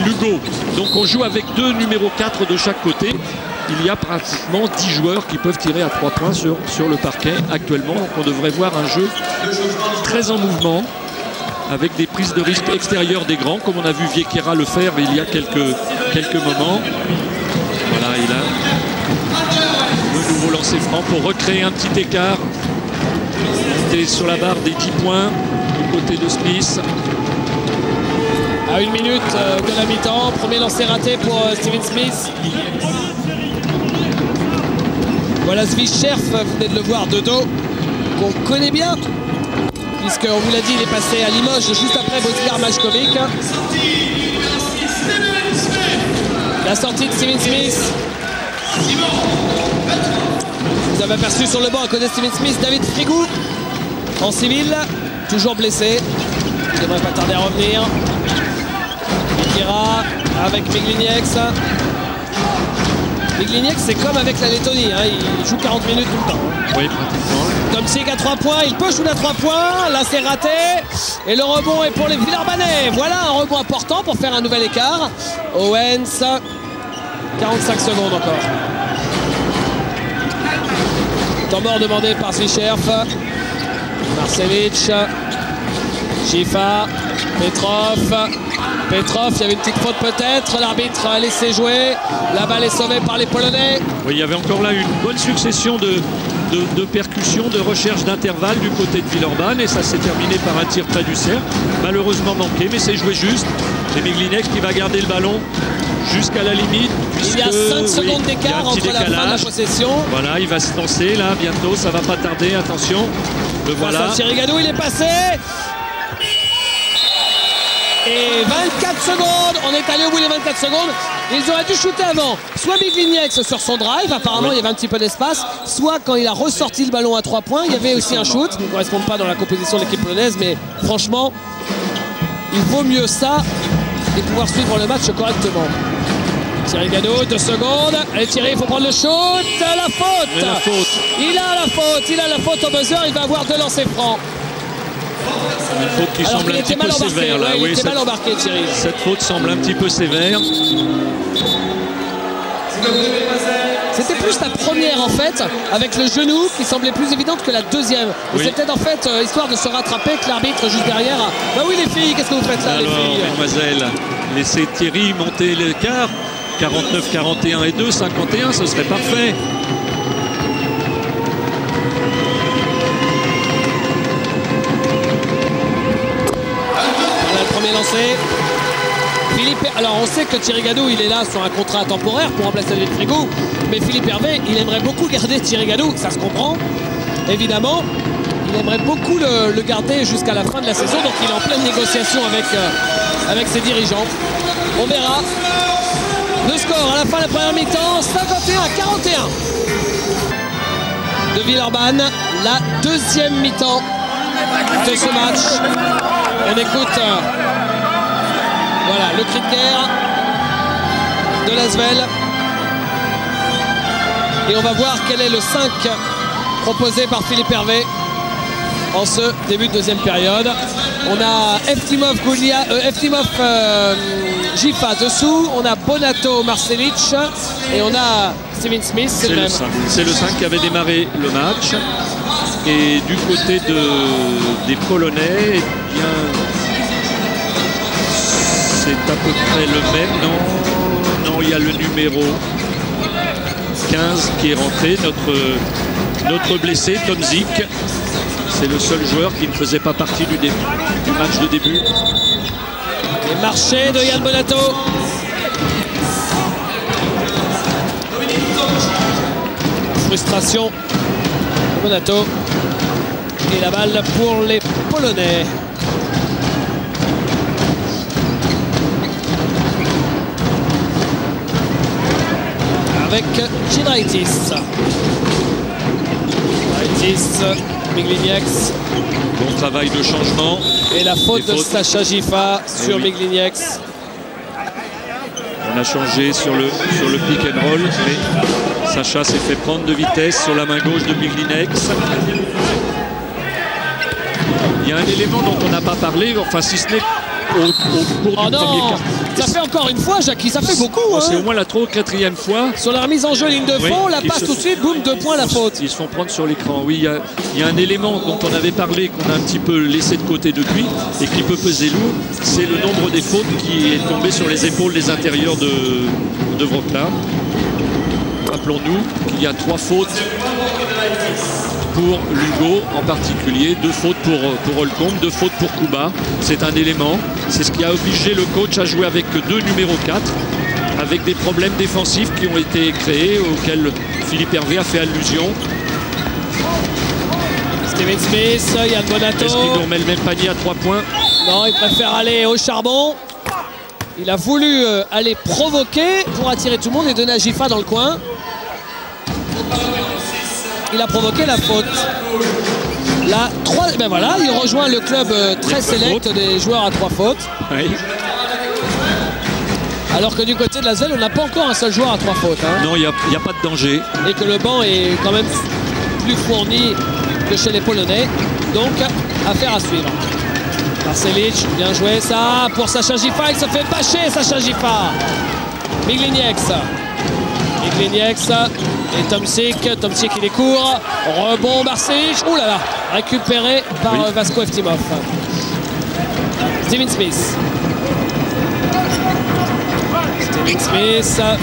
Lugo. Donc on joue avec 2 numéros 4 de chaque côté. Il y a pratiquement 10 joueurs qui peuvent tirer à 3 points sur le parquet actuellement. Donc on devrait voir un jeu très en mouvement, avec des prises de risque extérieures des grands, comme on a vu Yekira le faire il y a quelques moments. Voilà, il a le nouveau lancer franc pour recréer un petit écart. Il est sur la barre des 10 points du côté de Smith. À 1 minute de la mi-temps, premier lancer raté pour Steven Smith. Voilà Zvicherf, vous venez de le voir de dos, qu'on connaît bien, puisqu'on vous l'a dit, il est passé à Limoges juste après Bodzidar Majkovic. La sortie de Steven Smith. Vous avez aperçu sur le banc à côté de Steven Smith, David Frigou, en civil, toujours blessé. Il ne devrait pas tarder à revenir. Yekira avec Migliniec. Migliniec, c'est comme avec la Lettonie, hein. Il joue 40 minutes tout le temps. Oui, pratiquement. Tomczyk à 3 points, il peut shooter à 3 points. Là, c'est raté. Et le rebond est pour les Villeurbanais. Voilà un rebond important pour faire un nouvel écart. Owens, 45 secondes encore. Temps mort demandé par Zvicherf. Marcevic, Chifa, Petrov. Petrov, il y avait une petite faute peut-être, l'arbitre a laissé jouer, la balle est sauvée par les Polonais. Oui, il y avait encore là une bonne succession de percussions, de recherche d'intervalle du côté de Villeurbanne, et ça s'est terminé par un tir près du cercle, malheureusement manqué, mais c'est joué juste. Et Migliniec qui va garder le ballon jusqu'à la limite. Il y a 5 secondes d'écart entre la fin de la possession. Voilà, il va se lancer là, bientôt, ça va pas tarder, attention. Le voilà. Thierry Gadou, il est passé. Et 24 secondes, on est allé au bout des 24 secondes. Ils auraient dû shooter avant. Soit Migliniec sur son drive, apparemment il y avait un petit peu d'espace. Soit quand il a ressorti le ballon à 3 points, il y avait aussi un shoot. Ça ne correspond pas dans la composition de l'équipe polonaise, mais franchement, il vaut mieux ça et pouvoir suivre le match correctement. Thierry Gadou, 2 secondes. Allez Thierry, il faut prendre le shoot. La faute. Il a la faute au buzzer, il va avoir 2 lancers francs. Une faute qui semble un petit peu sévère là. Il était mal embarqué, Thierry. Cette faute semble un petit peu sévère. C'était plus la première en fait, avec le genou qui semblait plus évidente que la deuxième. Oui. C'est peut-être en fait histoire de se rattraper que l'arbitre juste derrière. Bah oui les filles, qu'est-ce que vous faites là? Alors, les filles, mademoiselle, laissez Thierry monter l'écart. 49, 41 et 2, 51, ce serait parfait. Lancé. Philippe, alors on sait que Thierry Gadou il est là sur un contrat temporaire pour remplacer David Frigou, mais Philippe Hervé il aimerait beaucoup garder Thierry Gadou, ça se comprend évidemment, il aimerait beaucoup le garder jusqu'à la fin de la saison, donc il est en pleine négociation avec ses dirigeants. On verra le score à la fin de la première mi-temps, 51-41 de Villeurbanne, la deuxième mi-temps de ce match. On écoute voilà, le cri de guerre de l'Asvel. Et on va voir quel est le 5 proposé par Philippe Hervé en ce début de deuxième période. On a Eftimov Gifa dessous, on a Bonato Marcelic et on a Steven Smith. C'est le 5. C'est le 5 qui avait démarré le match. Et du côté des Polonais, eh bien, c'est à peu près le même. Non, il y a le numéro 15 qui est rentré, notre blessé, Tom Zik. C'est le seul joueur qui ne faisait pas partie du match de début. Les marchés de Yann Bonato. Frustration de Bonato. Et la balle pour les Polonais. Avec Giedraitis. Miglinieks. Bon travail de changement. Et la faute de Sacha Gifa sur Miglinieks. On a changé sur le pick and roll, mais Sacha s'est fait prendre de vitesse sur la main gauche de Miglinieks. Il y a un élément dont on n'a pas parlé, enfin si ce n'est au cours du premier quart. Ça fait encore une fois, Jackie, ça fait beaucoup. Bon, c'est au moins la 4e fois. Sur la remise en jeu ligne de fond, la passe tout de suite, boum, 2 points la faute. Ils se font prendre sur l'écran. Oui, il y a un élément dont on avait parlé, qu'on a un petit peu laissé de côté depuis et qui peut peser lourd. C'est le nombre des fautes qui est tombé sur les épaules des intérieurs de Wrocław. Rappelons-nous qu'il y a 3 fautes pour Lugo en particulier, 2 fautes pour Holcomb, 2 fautes pour Kuba. C'est un élément. C'est ce qui a obligé le coach à jouer avec 2 numéros 4, avec des problèmes défensifs qui ont été créés, auxquels Philippe Hervé a fait allusion. Steven Smith, Yann Bonato. Est-ce qu'il nous remet le même panier à 3 points? Non, il préfère aller au charbon. Il a voulu aller provoquer pour attirer tout le monde et donner à Gifa dans le coin. Il a provoqué la faute. La 3, ben voilà, il rejoint le club très sélect des joueurs à 3 fautes. Oui. Alors que du côté de l'Asvel, on n'a pas encore un seul joueur à 3 fautes. Hein. Non, il n'y a pas de danger. Et que le banc est quand même plus fourni que chez les Polonais. Donc, affaire à suivre. Marcelic, bien joué ça pour Sacha Gifa. Il se fait bâcher, Sacha Gifa. Miglinieks. Et Tomczyk il est court. Rebond Marcelic. Ouh là là. Récupéré par Vasco Eftimov. Steven Smith.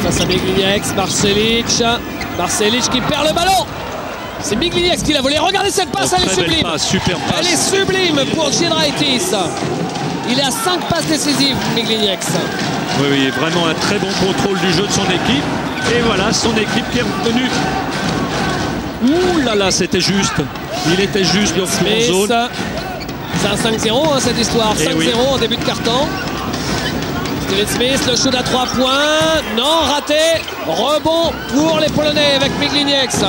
Face à Miglinieks. Marcelic qui perd le ballon. C'est Miglinieks qui l'a volé. Regardez cette passe, elle est sublime. Super passe. Elle est sublime pour Giedraitis. Il a 5 passes décisives, Miglinieks. Oui, vraiment un très bon contrôle du jeu de son équipe. Et voilà, son équipe qui est retenue. Ouh là là, c'était juste. Il était juste dans son zone. C'est un 5-0 cette histoire. 5-0 en début de carton. Steven Smith, le shoot à 3 points. Non, raté. Rebond pour les Polonais avec Miglinieks.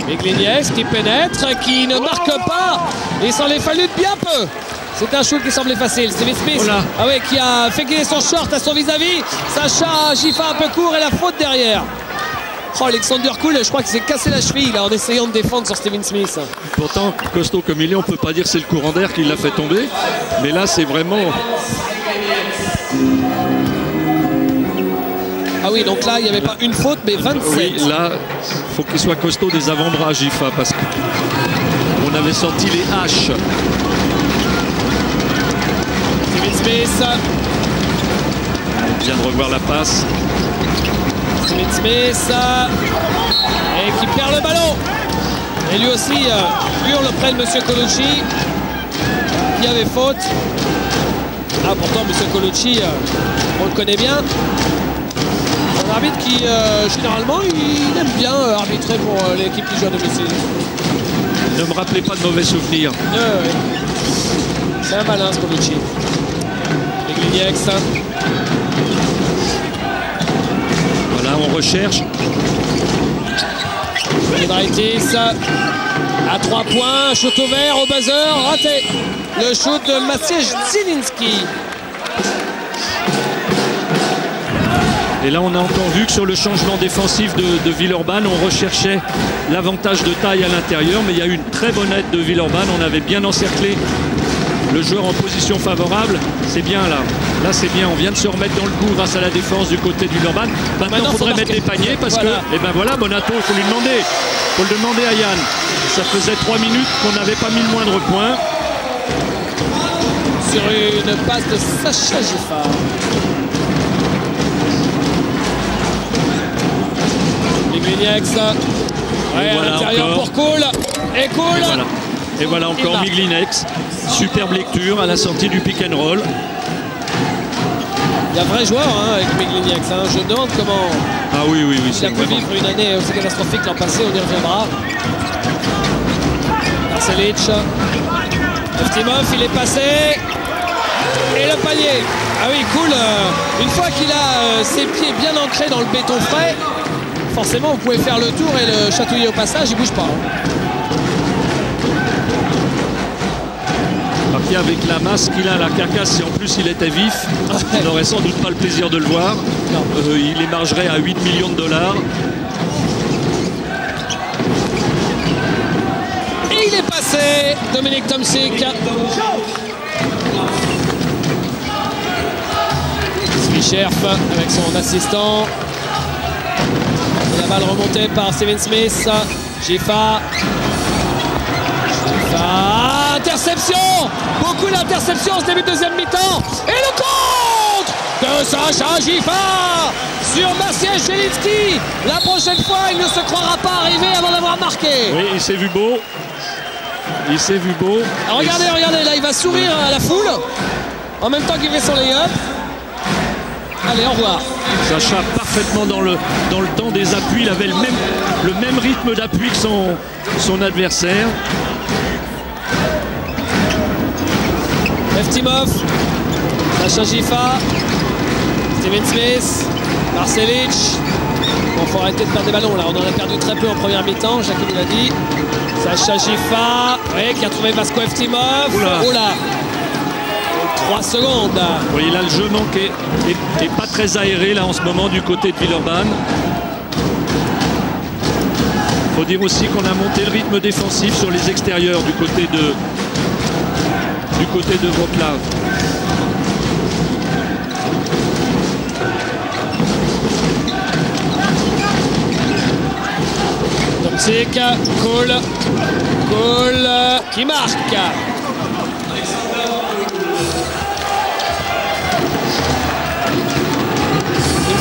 Miglinieks qui pénètre, qui ne marque pas. Il s'en est fallu de bien peu. C'est un shoot qui semblait facile. Steven Smith, qui a fait glisser son short à son vis-à-vis. Sacha Gifa un peu court et la faute derrière. Oh, Alexander Kuhl, je crois qu'il s'est cassé la cheville là, en essayant de défendre sur Steven Smith. Pourtant, costaud comme il est, on ne peut pas dire que c'est le courant d'air qui l'a fait tomber. Mais là, c'est vraiment... Ah oui, donc là, il n'y avait pas une faute, mais 27. Oui, là, il faut qu'il soit costaud des avant-bras, Gifa, parce qu'on avait sorti les haches. Steven Smith. On vient de revoir la passe. Steven Smith. Et qui perd le ballon. Et lui aussi hurle près de M. Colucci. Il y avait faute. Ah, pourtant, M. Colucci, on le connaît bien. Un arbitre qui, généralement, il aime bien arbitrer pour l'équipe qui joue à domicile. Ne me rappelez pas de mauvais souvenirs. Oui. C'est un malin, ce Colucci. Miglinieks. Voilà, on recherche. Giedraitis à 3 points, shoot ouvert au buzzer, raté. Le shoot de Maciej Zielinski. Et là, on a encore vu que sur le changement défensif de Villeurbanne, on recherchait l'avantage de taille à l'intérieur, mais il y a eu une très bonne aide de Villeurbanne. On avait bien encerclé le joueur en position favorable. C'est bien là. Là, c'est bien. On vient de se remettre dans le coup grâce à la défense du côté de Villeurbanne. Maintenant, il faudrait mettre des paniers parce que, et ben voilà, Bonato, il faut lui demander. Il faut le demander à Yann. Ça faisait 3 minutes qu'on n'avait pas mis le moindre point. Sur une passe de Sacha Giffard. Migliniax. Ouais, à l'intérieur pour Koul. Et Koul. Et voilà encore Migliniax. Superbe lecture à la sortie du pick and roll. Il y a un vrai joueur hein, avec Migliniax. Hein. Je me demande comment il a pu vivre une année aussi catastrophique l'an passé. On y reviendra. Marcelic. Eftimov, il est passé. Et le panier. Ah oui, Koul. Une fois qu'il a ses pieds bien ancrés dans le béton frais, forcément, vous pouvez faire le tour et le chatouiller au passage, il bouge pas. Marqué avec la masse qu'il a, la carcasse, si en plus il était vif, on n'aurait sans doute pas le plaisir de le voir. Il émargerait à 8 millions de dollars. Et il est passé, Dominique Tomczyk. Swisherf avec son assistant. La balle remontée par Steven Smith. Giffard. Interception. Beaucoup d'interceptions en ce début de deuxième mi-temps. Et le contre de Sacha Giffard sur Maciej Zielinski. La prochaine fois, il ne se croira pas arrivé avant d'avoir marqué. Oui, il s'est vu beau. Il s'est vu beau. Alors, regardez, là, il va sourire à la foule en même temps qu'il fait son lay-up. Allez, au revoir. Sacha parfaitement dans le temps des appuis. Il avait le même rythme d'appui que son adversaire. Eftimov, Sacha Giffard, Steven Smith, Marcelic. Bon, il faut arrêter de perdre des ballons là. On en a perdu très peu en première mi-temps, Jacques nous l'a dit. Sacha Giffard, oui, qui a trouvé Vasco Eftimov. Oula. 3 secondes. Oui, là le jeu manque est pas très aéré là en ce moment du côté de Villeurbanne. Il faut dire aussi qu'on a monté le rythme défensif sur les extérieurs du côté de Wrocław. Tomczyk, Koul qui marque. Il me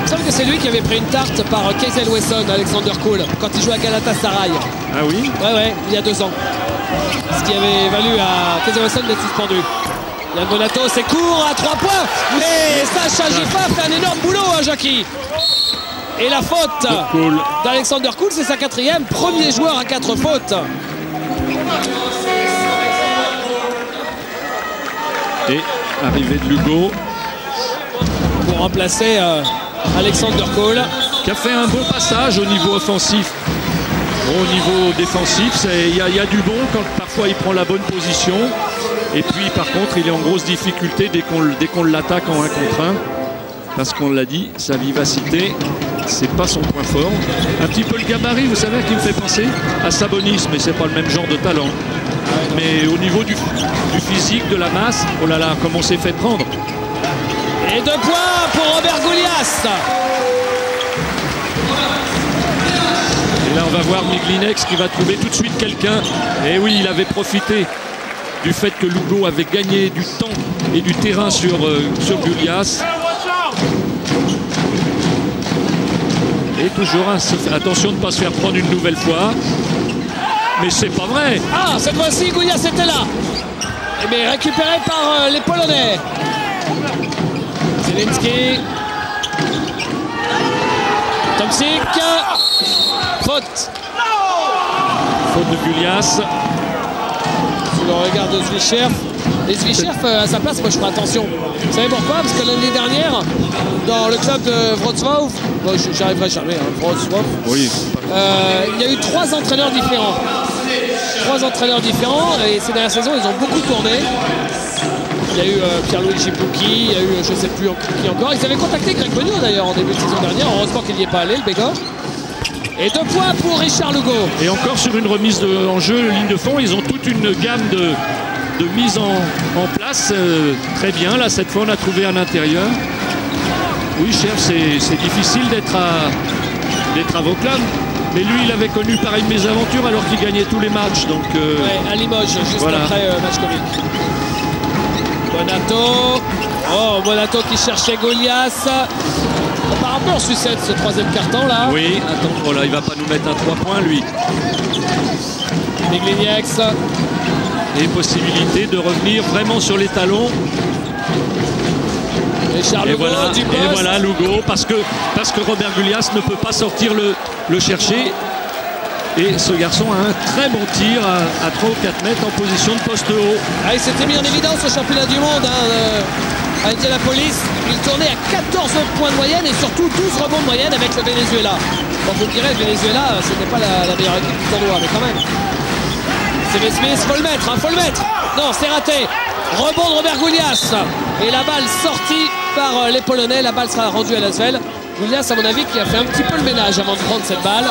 semble que c'est lui qui avait pris une tarte par Keisel Wesson, Alexander Koul, quand il jouait à Galatasaray. Ah oui? Ouais, il y a 2 ans. Ce qui avait valu à Keisel Wesson d'être suspendu. Yann Bonato, c'est court à 3 points. Et Sacha Giffard fait un énorme boulot, hein, Jackie. Et la faute d'Alexander Koul, c'est sa 4e. Premier joueur à 4 fautes. Et arrivée de Lugo. Pour remplacer Alexander Koul. Qui a fait un bon passage au niveau offensif. Au niveau défensif, il y a du bon quand parfois il prend la bonne position. Et puis par contre, il est en grosse difficulté dès qu'on l'attaque en 1 contre 1. Parce qu'on l'a dit, sa vivacité, c'est pas son point fort. Un petit peu le gabarit, vous savez, qui me fait penser à Sabonis, mais c'est pas le même genre de talent. Mais au niveau du physique, de la masse, oh là là, comme on s'est fait prendre. Et 2 points pour Robert Goulias. Et là, on va voir Migliniax qui va trouver tout de suite quelqu'un. Et oui, il avait profité du fait que Lugo avait gagné du temps et du terrain sur Goulias. Et toujours attention de ne pas se faire prendre une nouvelle fois. Mais c'est pas vrai. Ah, cette fois-ci, Goulias était là. Mais récupéré par les Polonais. Zielinski. Tomczyk. Faute. Faute de Goulias. Sous le regard de Zwischerf. Et Zwischerf, à sa place, moi je ferai attention. Vous savez pourquoi? Parce que l'année dernière, dans le club de Wrocław, bon, j'y arriverai jamais, hein, Wrocław, oui. Il y a eu 3 entraîneurs différents. 3 entraîneurs différents, et ces dernières saisons, ils ont beaucoup tourné. Il y a eu Pierluigi Pucchi, il y a eu je ne sais plus qui encore. Ils avaient contacté Greg Bonio d'ailleurs en début de saison dernière. Heureusement qu'il n'y est pas allé, le Bégor. Et 2 points pour Richard Lugo. Et encore sur une remise en jeu, ligne de fond, ils ont toute une gamme de mise en place. Très bien, là cette fois on a trouvé à l'intérieur. Oui, cher, c'est difficile d'être à Vauclame. Mais lui, il avait connu pareil mésaventure alors qu'il gagnait tous les matchs. Donc, ouais, à Limoges, juste voilà. Après match comique. Bonato. Oh, Bonato qui cherchait Golias. Ça part un peu en sucette ce 3e carton là. Oui, attends, voilà, il va pas nous mettre un 3 points lui. Miglignex. Et possibilité de revenir vraiment sur les talons. Et voilà Lugo, parce que Robert Gullias ne peut pas sortir le chercher. Et ce garçon a un très bon tir à 3 ou 4 mètres en position de poste haut. Ah, il s'était mis en évidence au championnat du monde à Indianapolis. Il tournait à 14 points de moyenne et surtout 12 rebonds de moyenne avec le Venezuela. Bon, vous me direz, le Venezuela, c'était pas la meilleure équipe du tournoi, mais quand même. C'est Smith, faut le mettre, faut le mettre. Non, c'est raté. Rebond de Robert Gullias. Et la balle sortie par les Polonais. La balle sera rendue à l'Asvel. Gullias, à mon avis, qui a fait un petit peu le ménage avant de prendre cette balle.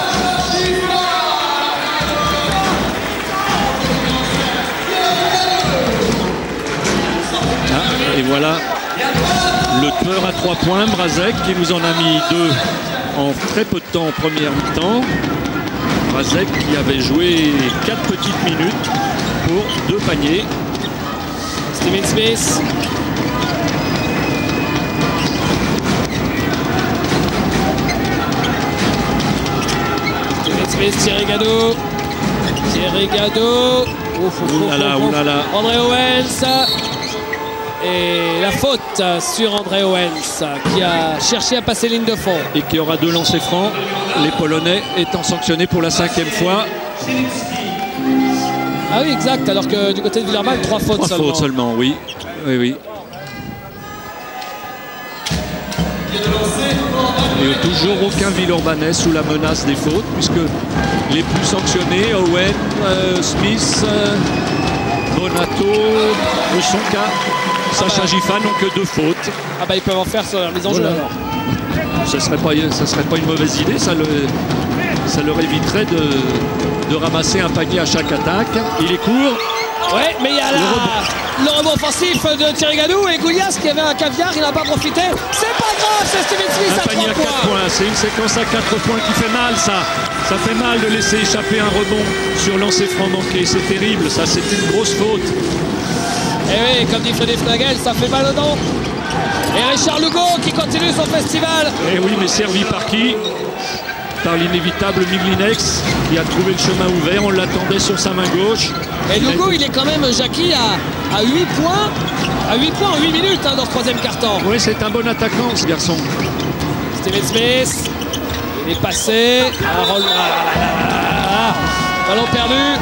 Et voilà le tueur à 3 points, Mrazek, qui nous en a mis 2 en très peu de temps en première mi-temps. Mrazek qui avait joué 4 petites minutes pour 2 paniers. Steven Smith. Steven Smith, Thierry Gadot. Thierry Gadot. Oulala. André Owens. Et la faute sur André Owens qui a cherché à passer ligne de fond. Et qui aura 2 lancers francs. Les Polonais étant sanctionnés pour la 5e fois. Ah oui, exact. Alors que du côté de Villeurbanne, 3 fautes seulement. 3 fautes seulement, oui. Oui. Et toujours aucun Villeurbanais sous la menace des fautes, puisque les plus sanctionnés, Owen, Smith, Bonato, Osonka, Sacha Gifa n'ont que 2 fautes. Ah bah ils peuvent en faire sur la mise en jeu alors. Ça serait pas une mauvaise idée, ça leur éviterait de ramasser un panier à chaque attaque. Il est court. Ouais, mais il y a le rebond offensif de Thierry Gadou et Gullias qui avait un caviar, il n'a pas profité. C'est pas grave, c'est Steven Smith à 3 points. 4 points. C'est une séquence à 4 points qui fait mal, ça. Ça fait mal de laisser échapper un rebond sur lancer franc manqué. C'est terrible, ça, c'est une grosse faute. Et oui, comme dit Freddy Fnagel, ça fait mal aux dents. Et Richard Lugo qui continue son festival. Et oui, mais servi par qui? Par l'inévitable Miglignex qui a trouvé le chemin ouvert. On l'attendait sur sa main gauche. Et Lugo, il est quand même, Jackie, à 8 points. À 8 points en 8 minutes dans ce 3e quart-temps. Oui, c'est un bon attaquant, ce garçon. Steven Smith. Il est passé. Ballon perdu.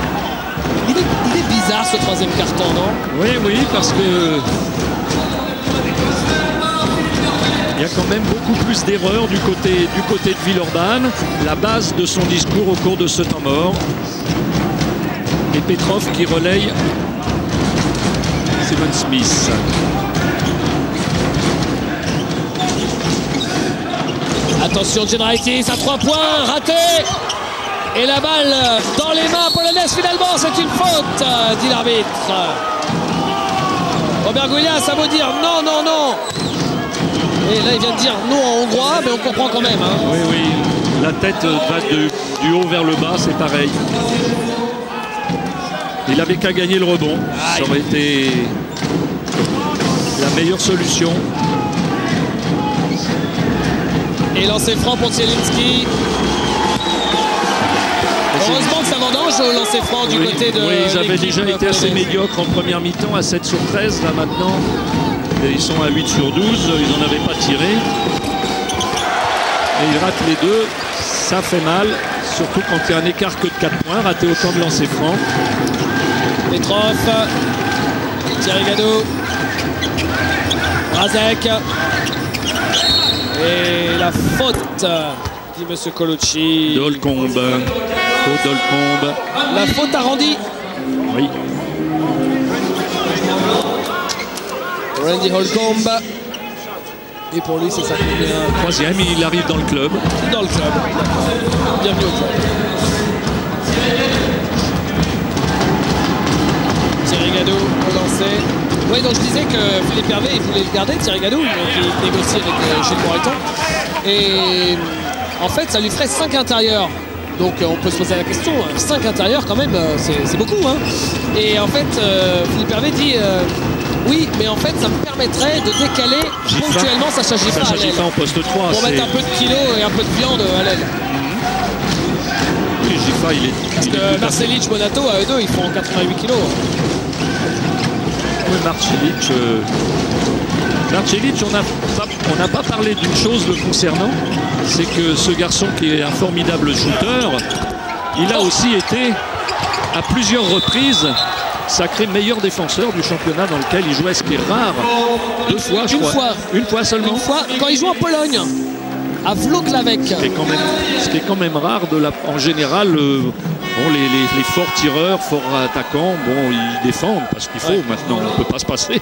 Il est bizarre ce 3e quart-temps, non? Oui, parce que il y a quand même beaucoup plus d'erreurs du côté de Villeurbanne. La base de son discours au cours de ce temps mort. Et Petrov qui relaye Steven Smith. Attention, Gianraitis à 3 points, raté. Et la balle dans les mains polonaises finalement, c'est une faute, dit l'arbitre. Robert Gullias, ça veut dire non. Et là, il vient de dire non en hongrois, mais on comprend quand même. Hein. Oui. La tête va du haut vers le bas, c'est pareil. Il n'avait qu'à gagner le rebond. Ça aurait été la meilleure solution. Et lancer franc pour Zielinski. Heureusement que ça vendange au lancer franc du côté de. Oui, ils avaient déjà été assez médiocres en première mi-temps, à 7 sur 13. Là maintenant, ils sont à 8 sur 12. Ils n'en avaient pas tiré. Et ils ratent les 2. Ça fait mal, surtout quand il y a un écart que de 4 points. Rater autant de lancers francs. Petrov, Thierry Gadot, Mrazek. Et la faute, dit M. Colucci. Dolcombe. Faute Dolcombe. La faute à Randy. Oui. Randy Holcomb. Et pour lui, c'est ça. Troisième, il arrive dans le club. Dans le club. Bienvenue au club. Thierry Gadou au lancer. Oui, donc je disais que Philippe Hervé, il voulait le garder, Thierry Gadou, qui négocie avec Gilles Moreton. Et en fait, ça lui ferait 5 intérieurs. Donc on peut se poser la question, 5 intérieurs quand même, c'est beaucoup. Hein. Et en fait, Philippe Hervé dit oui, mais en fait, ça me permettrait de décaler ponctuellement Sacha Giffard à l'aile. En poste 3. Pour mettre un peu de kilos et un peu de viande à l'aile. Oui, Giffard, il est... Parce que Marcelic, Bonato, à eux deux, ils font 88 kilos. Oui, Marcelic, on n'a pas parlé d'une chose le concernant, c'est que ce garçon qui est un formidable shooter, il a aussi été à plusieurs reprises sacré meilleur défenseur du championnat dans lequel il jouait, ce qui est rare. 2 fois, je crois. Une fois seulement. Une fois, quand il joue en Pologne, à Włocławek. Ce qui est quand même rare en général. Bon, les forts tireurs, forts attaquants, bon, ils défendent parce qu'il faut maintenant, on ne peut pas se passer.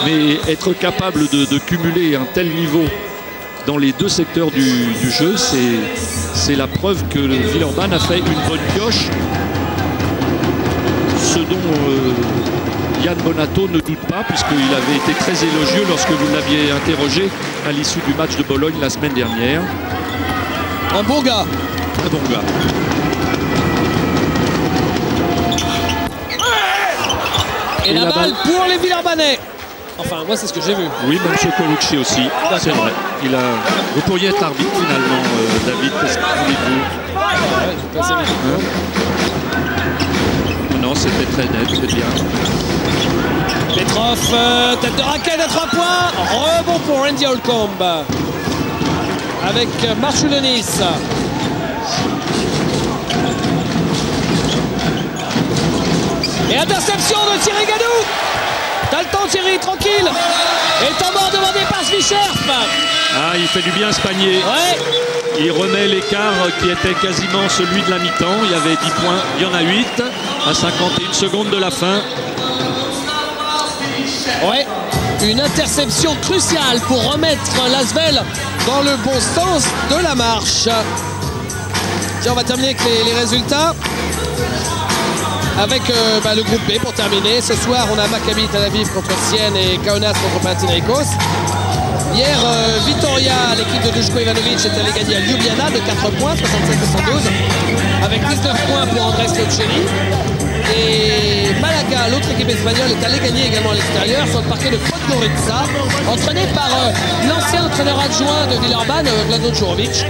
Mais être capable de cumuler un tel niveau dans les 2 secteurs du jeu, c'est la preuve que Villeurbanne a fait une bonne pioche. Ce dont Yann Bonato ne doute pas, puisqu'il avait été très élogieux lorsque vous l'aviez interrogé à l'issue du match de Bologne la semaine dernière. Un bon gars. Très bon gars. Et la balle pour les Villeurbanais. Enfin, moi, c'est ce que j'ai vu. Oui, même chez Colucci aussi, c'est vrai. Vous pourriez être arbitre finalement, David. Qu'est-ce que vous dites? Non, c'était très net, c'est bien. Petrov, tête de raquette à 3 points. Rebond pour Randy Holcomb. Avec Marchoulonis. Et interception de Thierry Gadou. T'as le temps, Thierry, tranquille. Et le temps mort demandé par Svicherf. Ah, il fait du bien ce panier. Ouais. Il remet l'écart qui était quasiment celui de la mi-temps. Il y avait 10 points, il y en a 8 à 51 secondes de la fin. Ouais, une interception cruciale pour remettre l'Asvel dans le bon sens de la marche. Tiens, on va terminer avec les résultats. Avec le groupe B pour terminer. Ce soir, on a Maccabi Tel Aviv contre Sienne et Kaunas contre Panathinaikos. Hier, Vitoria, l'équipe de Duško Ivanović, est allée gagner à Ljubljana de 4 points, 67-72, avec 19 points pour Andrés Lochelli. Et Malaga, l'autre équipe espagnole, est allée gagner également à l'extérieur sur le parquet de Podgorica, entraîné par l'ancien entraîneur adjoint de Villeurbanne, Vlado Djurovic.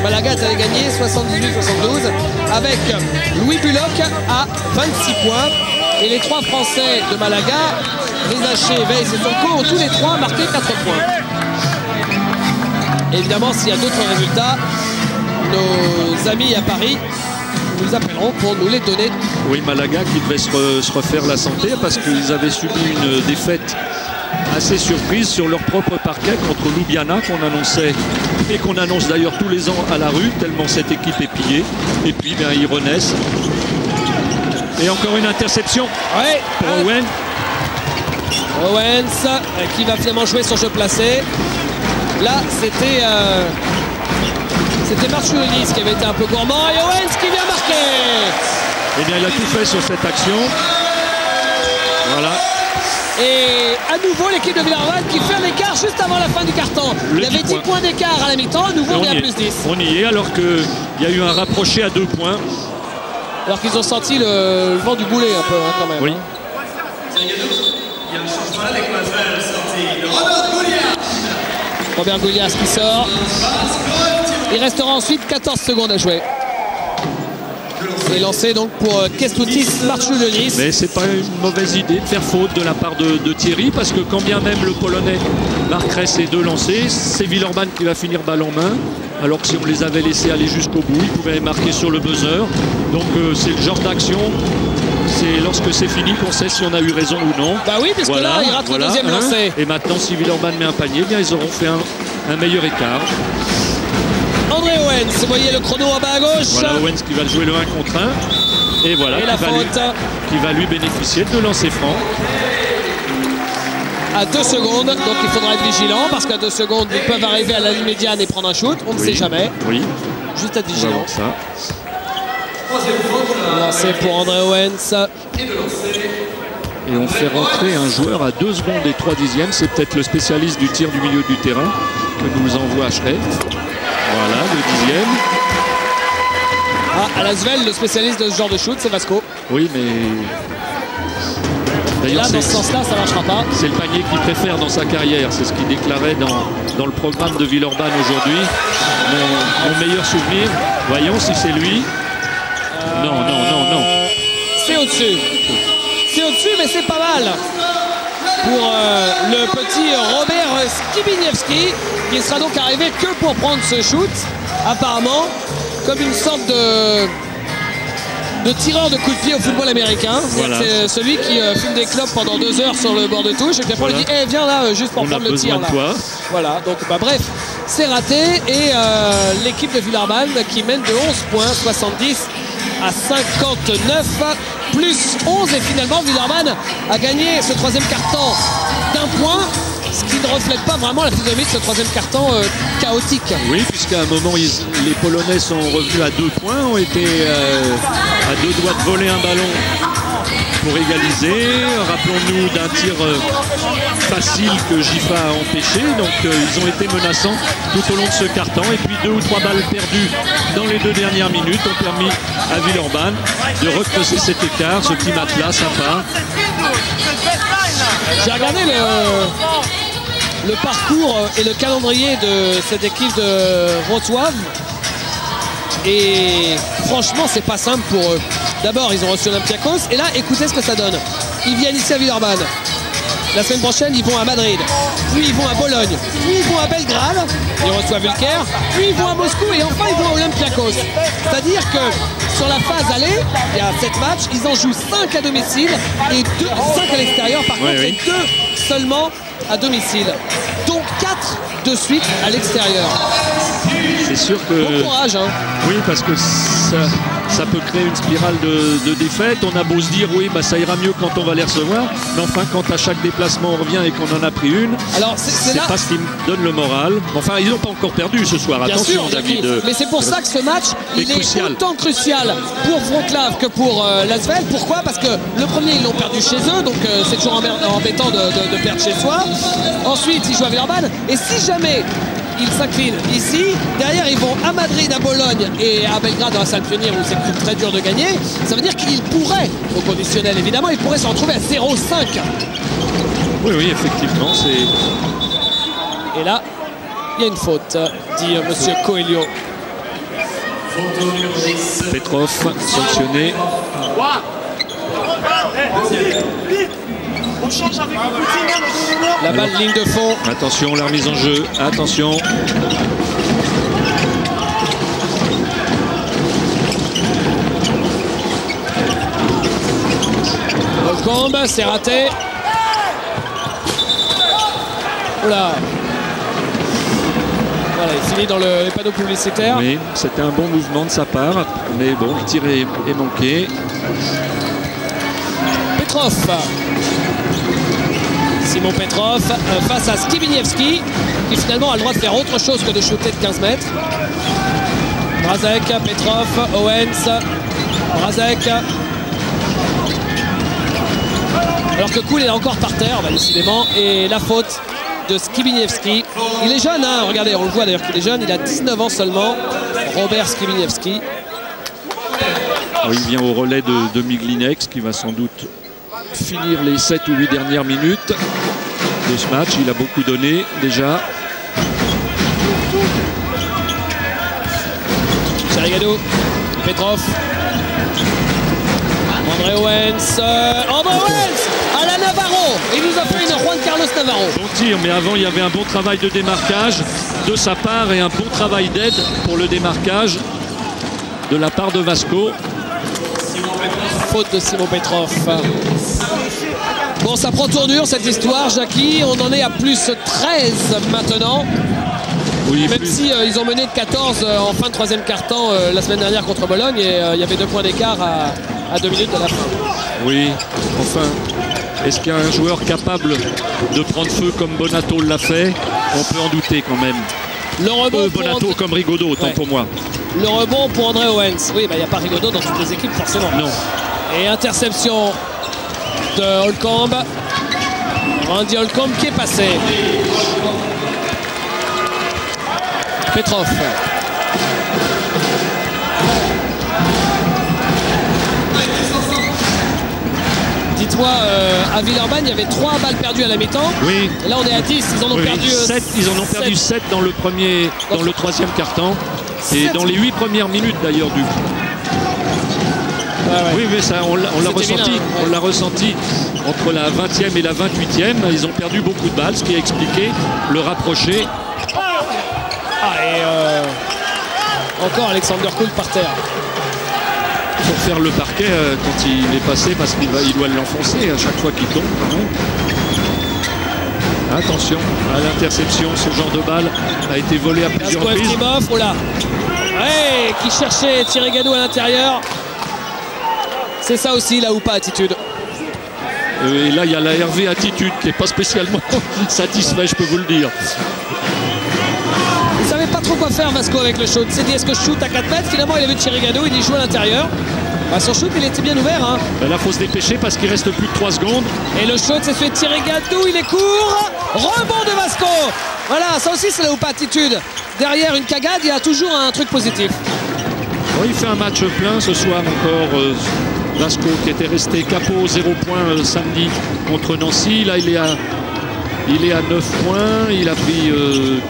Malaga est allé gagner 78-72 avec Louis Bullock à 26 points. Et les 3 Français de Malaga, Rizaché, Weiss et Tonko, ont tous les 3 marqué 4 points. Évidemment, s'il y a d'autres résultats, nos amis à Paris nous appelleront pour nous les donner. Oui, Malaga qui devait se refaire la santé parce qu'ils avaient subi une défaite assez surprise sur leur propre parquet contre Ljubljana qu'on annonçait et qu'on annonce d'ailleurs tous les ans à la rue tellement cette équipe est pillée. Et puis bien, ils renaissent. Et encore une interception pour Owen. Owens qui va finalement jouer son jeu placé. Là, c'était Marchoulonis qui avait été un peu gourmand et Owens qui vient marquer. Eh bien, il a tout fait sur cette action. Voilà. Et à nouveau, l'équipe de Villeurbanne qui fait l'écart juste avant la fin du carton. Il y avait 10 points d'écart à la mi-temps, à nouveau on est à plus 10. On y est alors qu'il y a eu un rapproché à 2 points. Alors qu'ils ont senti le vent du boulet un peu quand même. Oui. Hein. Il y a un changement avec Masvel sorti. Robert Goulias qui sort. Il restera ensuite 14 secondes à jouer. Et lancé donc pour Kęstutis Marchoulonis. Mais c'est pas une mauvaise idée de faire faute de la part de Thierry parce que quand bien même le Polonais marquerait ses 2 lancers, c'est Villeurbanne qui va finir balle en main. Alors que si on les avait laissés aller jusqu'au bout, ils pouvaient marquer sur le buzzer. Donc c'est le genre d'action, c'est lorsque c'est fini qu'on sait si on a eu raison ou non. Bah oui, parce que là, il rate le deuxième lancer. Et maintenant, si Villeurbanne met un panier, eh bien, ils auront fait un meilleur écart. André Owens, vous voyez le chrono en bas à gauche. Voilà Owens qui va jouer le 1 contre 1. Et voilà, et la faute qui va lui bénéficier de lancer franc. à 2 secondes, donc il faudra être vigilant parce qu'à 2 secondes, ils peuvent arriver à la ligne médiane et prendre un shoot. On ne sait jamais. Oui. Juste être vigilant. On va voir ça. Lancé pour André Owens. Et on fait rentrer un joueur à 2 secondes et 3 dixièmes. C'est peut-être le spécialiste du tir du milieu du terrain que nous envoie Schreck. Voilà, le 10e. Ah, à Lasvel, le spécialiste de ce genre de shoot, c'est Vasco. Oui, mais... Et là, dans ce sens-là, ça ne marchera pas. C'est le panier qu'il préfère dans sa carrière. C'est ce qu'il déclarait dans le programme de Villeurbanne aujourd'hui. Mon meilleur souvenir, voyons si c'est lui. Non. C'est au-dessus. C'est au-dessus, mais c'est pas mal pour le petit Robert Skibiniewski, qui sera donc arrivé que pour prendre ce shoot, apparemment, comme une sorte de tireur de coups de pied au football américain. Voilà. C'est celui qui fume des clopes pendant 2 heures sur le bord de touche, et puis après on lui dit hey, viens là, juste pour prendre le tir. Là. Voilà, donc bref, c'est raté, et l'équipe de Villeurbanne qui mène de 11 points, 70 à 59, plus 11, et finalement Villeurbanne a gagné ce 3e quart-temps d'1 point, ce qui ne reflète pas vraiment la physionomie de ce 3e quart-temps chaotique. Oui, puisqu'à un moment, les Polonais sont revenus à 2 points, ont été à 2 doigts de voler un ballon pour égaliser. Rappelons-nous d'un tir facile que Gifa a empêché. Donc ils ont été menaçants tout au long de ce quart-temps. Et puis 2 ou 3 balles perdues dans les 2 dernières minutes ont permis à Villeurbanne de recreuser cet écart. Ce petit matelas sympa. J'ai regardé le parcours et le calendrier de cette équipe de Wrocław. Et franchement, c'est pas simple pour eux. D'abord, ils ont reçu Olympiakos. Et là, écoutez ce que ça donne. Ils viennent ici à Villeurbanne. La semaine prochaine, ils vont à Madrid. Puis ils vont à Bologne. Puis ils vont à Belgrade. Ils reçoivent Vulcaire. Puis ils vont à Moscou. Et enfin, ils vont à Olympiakos. C'est-à-dire que sur la phase aller, il y a 7 matchs. Ils en jouent 5 à domicile et 5 à l'extérieur. Par contre, et 2 seulement à domicile. Donc 4 de suite à l'extérieur. C'est sûr que... Bon courage, hein. Oui, parce que ça peut créer une spirale de défaite. On a beau se dire, oui, bah, ça ira mieux quand on va les recevoir. Mais enfin, quand à chaque déplacement on revient et qu'on en a pris une, c'est pas ce qui me donne le moral. Enfin, ils n'ont pas encore perdu ce soir. Bien attention, sûr, David. Mais c'est pour ça que ce match, il est autant crucial pour Wrocław que pour Lasvel. Pourquoi? Parce que le premier, ils l'ont perdu chez eux. Donc c'est toujours embêtant de perdre chez soi. Ensuite, ils jouent à Villeurbanne. Et si jamais ils s'inclinent ici, derrière ils vont à Madrid, à Bologne et à Belgrade dans la salle pionnière où c'est très dur de gagner. Ça veut dire qu'ils pourraient, au conditionnel évidemment, ils pourraient se retrouver à 0-5. Oui, effectivement, c'est... Et là, il y a une faute, dit monsieur Coelho. Petrov, sanctionné. La balle, ligne de fond. Attention, la remise en jeu. Attention. Holcomb, c'est raté. Oula. Voilà, il finit dans les panneaux publicitaires. Oui, c'était un bon mouvement de sa part. Mais bon, le tir est manqué. Petrov. Simon Petrov face à Skibiniewski, qui finalement a le droit de faire autre chose que de shooter de 15 mètres. Brazek, Petrov, Owens, Brazek. Alors que Koul est encore par terre, décidément, et la faute de Skibiniewski. Il est jeune, hein, regardez, on le voit d'ailleurs qu'il est jeune, il a 19 ans seulement, Robert Skibiniewski. Il vient au relais de Miglinex, qui va sans doute finir les 7 ou 8 dernières minutes de ce match. Il a beaucoup donné déjà. Charigadou, Petrov, André Owens, André Owens à la Navarro. Il nous a fait une Juan Carlos Navarro. Bon tir, mais avant il y avait un bon travail de démarquage de sa part et un bon travail d'aide pour le démarquage de la part de Vasco. Faute de Simon Petrov. Bon, ça prend tournure cette histoire, Jackie. On en est à plus 13 maintenant. Oui, même si ils ont mené de 14 en fin de 3e quart-temps la semaine dernière contre Bologne. Et il y avait 2 points d'écart à 2 minutes de la fin. Oui, enfin, Est-ce qu'il y a un joueur capable de prendre feu comme Bonato l'a fait? On peut en douter quand même. Le rebond Bonato comme Rigaudot, autant pour moi. Le rebond pour André Owens. Oui, il n'y a pas Rigaudot dans toutes les équipes, forcément. Non. Et interception de Holcomb. Randy Holcomb qui est passé. Petrov. Dites-moi, à Villeurbanne, il y avait 3 balles perdues à la mi-temps. Oui. Et là, on est à 10. Ils en ont perdu 7. Ils en ont perdu 7 dans le troisième quart-temps. Et dans les 8 premières minutes d'ailleurs du. Oui, mais ça, on l'a ressenti. Vilain, on l'a ressenti entre la 20e et la 28e. Ils ont perdu beaucoup de balles, ce qui a expliqué le rapproché. Encore Alexander Koul par terre. Pour faire le parquet quand il est passé, parce qu'il doit l'enfoncer à chaque fois qu'il tombe. Attention à l'interception, ce genre de balle a été volé à plusieurs reprises. Oh là. Ouais, qui cherchait Thierry Gadou à l'intérieur. C'est ça aussi la Oupa attitude. Et là il y a la Hervé attitude qui n'est pas spécialement satisfait, je peux vous le dire. Il savait pas trop quoi faire Vasco avec le shoot. Il s'est dit est-ce que je shoot à 4 mètres? Finalement il a vu Thierry Gadou, il dit joue à l'intérieur. Son shoot il était bien ouvert. Hein. Là il faut se dépêcher parce qu'il reste plus de 3 secondes. Et le shoot c'est celui de Thierry Gadou, il est court. Rebond de Vasco. Voilà, ça aussi c'est la Oupa attitude. Derrière une cagade, il y a toujours un truc positif. Bon, il fait un match plein ce soir encore. Vasco qui était resté capot 0 points samedi contre Nancy. Là il est à 9 points. Il a pris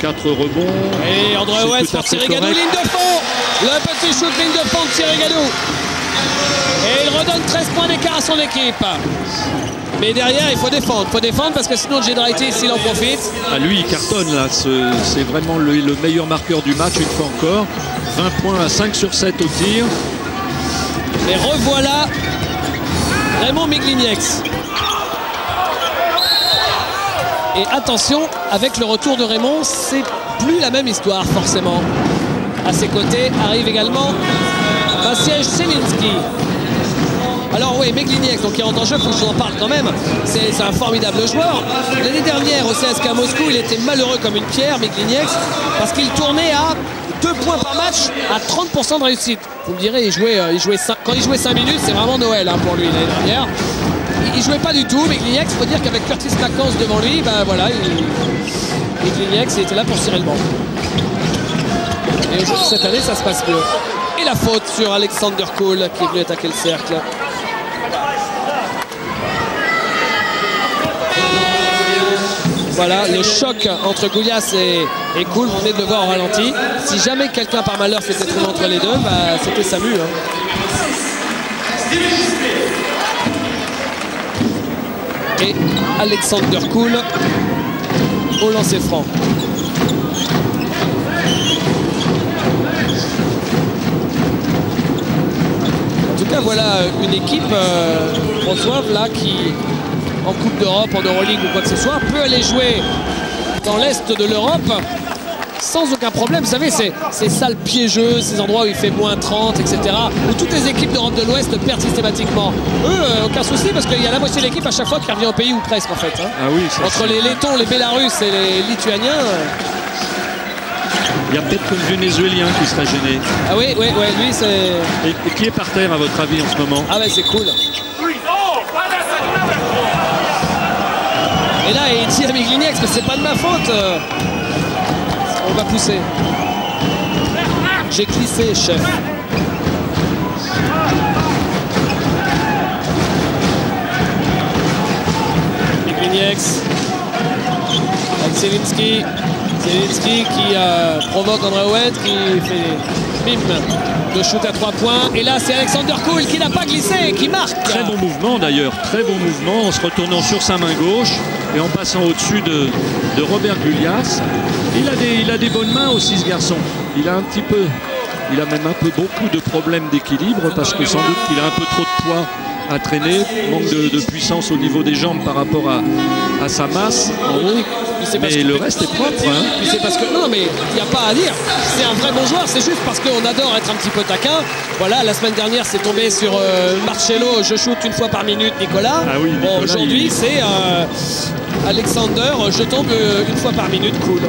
4 rebonds. Et André Owens pour Thierry Gadou, ligne de fond. Le petit shoot ligne de fond de Thierry Gadou. Et il redonne 13 points d'écart à son équipe. Mais derrière il faut défendre. Il faut défendre parce que sinon Jedraitis s'il en profite. Ah, lui il cartonne là. C'est vraiment le meilleur marqueur du match une fois encore. 20 points à 5 sur 7 au tir. Et revoilà Raymond Miglignex. Et attention, avec le retour de Raymond, c'est plus la même histoire forcément. À ses côtés arrive également Maciej Selinski. Alors oui, Miglignex, donc il rentre en jeu, il faut que je vous en parle quand même. C'est un formidable joueur. L'année dernière au CSKA Moscou, il était malheureux comme une pierre, Miglignex, parce qu'il tournait à 2 points par match à 30% de réussite. Vous me direz, quand il jouait 5 minutes, c'est vraiment Noël hein, pour lui l'année dernière. Il jouait pas du tout, Miglignex, il faut dire qu'avec Curtis McCance devant lui, ben voilà, Miglignex était là pour cirer le banc. Et cette année, ça se passe mieux. Et la faute sur Alexander Koul qui est venu attaquer le cercle. Voilà, le choc entre Goulias et Koul, vous venez de le voir au ralenti. Si jamais quelqu'un par malheur s'était trouvé entre les deux, bah, c'était Samu. Hein. Et Alexander Koul au lancer franc. En tout cas, voilà une équipe, François, là, qui, en Coupe d'Europe, en Euroleague ou quoi que ce soit, peut aller jouer dans l'Est de l'Europe sans aucun problème. Vous savez, ces salles piégeuses, ces endroits où il fait moins 30, etc., où toutes les équipes d'Europe de l'Ouest perdent systématiquement. Eux, aucun souci, parce qu'il y a la moitié de l'équipe à chaque fois qui revient au pays, ou presque, en fait. Hein. Ah oui, entre les Lettons, les Bélarusses et les Lituaniens. Il y a peut-être que le Vénézuélien qui serait gêné. Ah oui, lui, c'est... Et qui est par terre, à votre avis, en ce moment? Ah ouais, c'est cool. Et là, il dit à Miglignex, mais c'est pas de ma faute. On va pousser. J'ai glissé, chef. Miglignex. Avec Selinski. Selinski qui provoque André Owens, qui fait bim de shoot à 3 points. Et là, c'est Alexander Koul qui n'a pas glissé et qui marque. Très bon mouvement d'ailleurs, très bon mouvement en se retournant sur sa main gauche et en passant au-dessus de Robert Goulias. Il a des bonnes mains aussi, ce garçon. Il a même un peu beaucoup de problèmes d'équilibre parce que sans doute qu'il a un peu trop de poids à traîner, manque de puissance au niveau des jambes par rapport à sa masse en haut. Mais le reste est propre. Hein. C'est parce que non, mais il n'y a pas à dire. C'est un vrai bon joueur. C'est juste parce qu'on adore être un petit peu taquin. Voilà, la semaine dernière, c'est tombé sur Marcello. Je shoot une fois par minute, Nicolas. Ah oui, Nicolas, bon, aujourd'hui, c'est Alexander. Je tombe une fois par minute. Cool.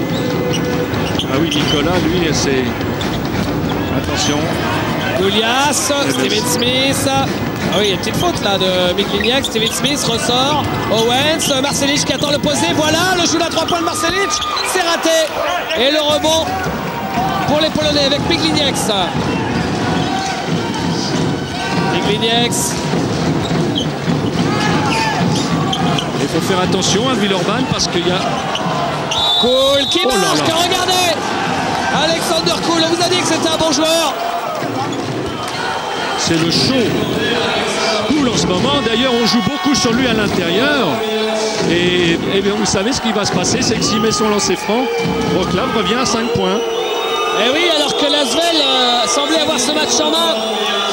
Ah oui, Nicolas, lui, c'est... Attention. Goulias, Steven Smith. Ah oui, il y a une petite faute là de Migliniak. Steven Smith ressort. Owens, Marcelic qui attend le posé. Voilà, le shoot à 3 points de Marcelic. C'est raté. Et le rebond pour les Polonais avec Migliniak. Migliniak. Il faut faire attention à Villeurbanne parce qu'il y a... Cool qui marque, regardez. Alexander Cool, on vous a dit que c'était un bon joueur. C'est le show Cool en ce moment. D'ailleurs, on joue beaucoup sur lui à l'intérieur. Et bien, vous savez ce qui va se passer, c'est que s'il met son lancer franc, Wrocław revient à 5 points. Et oui, alors que l'Asvel semblait avoir ce match en main.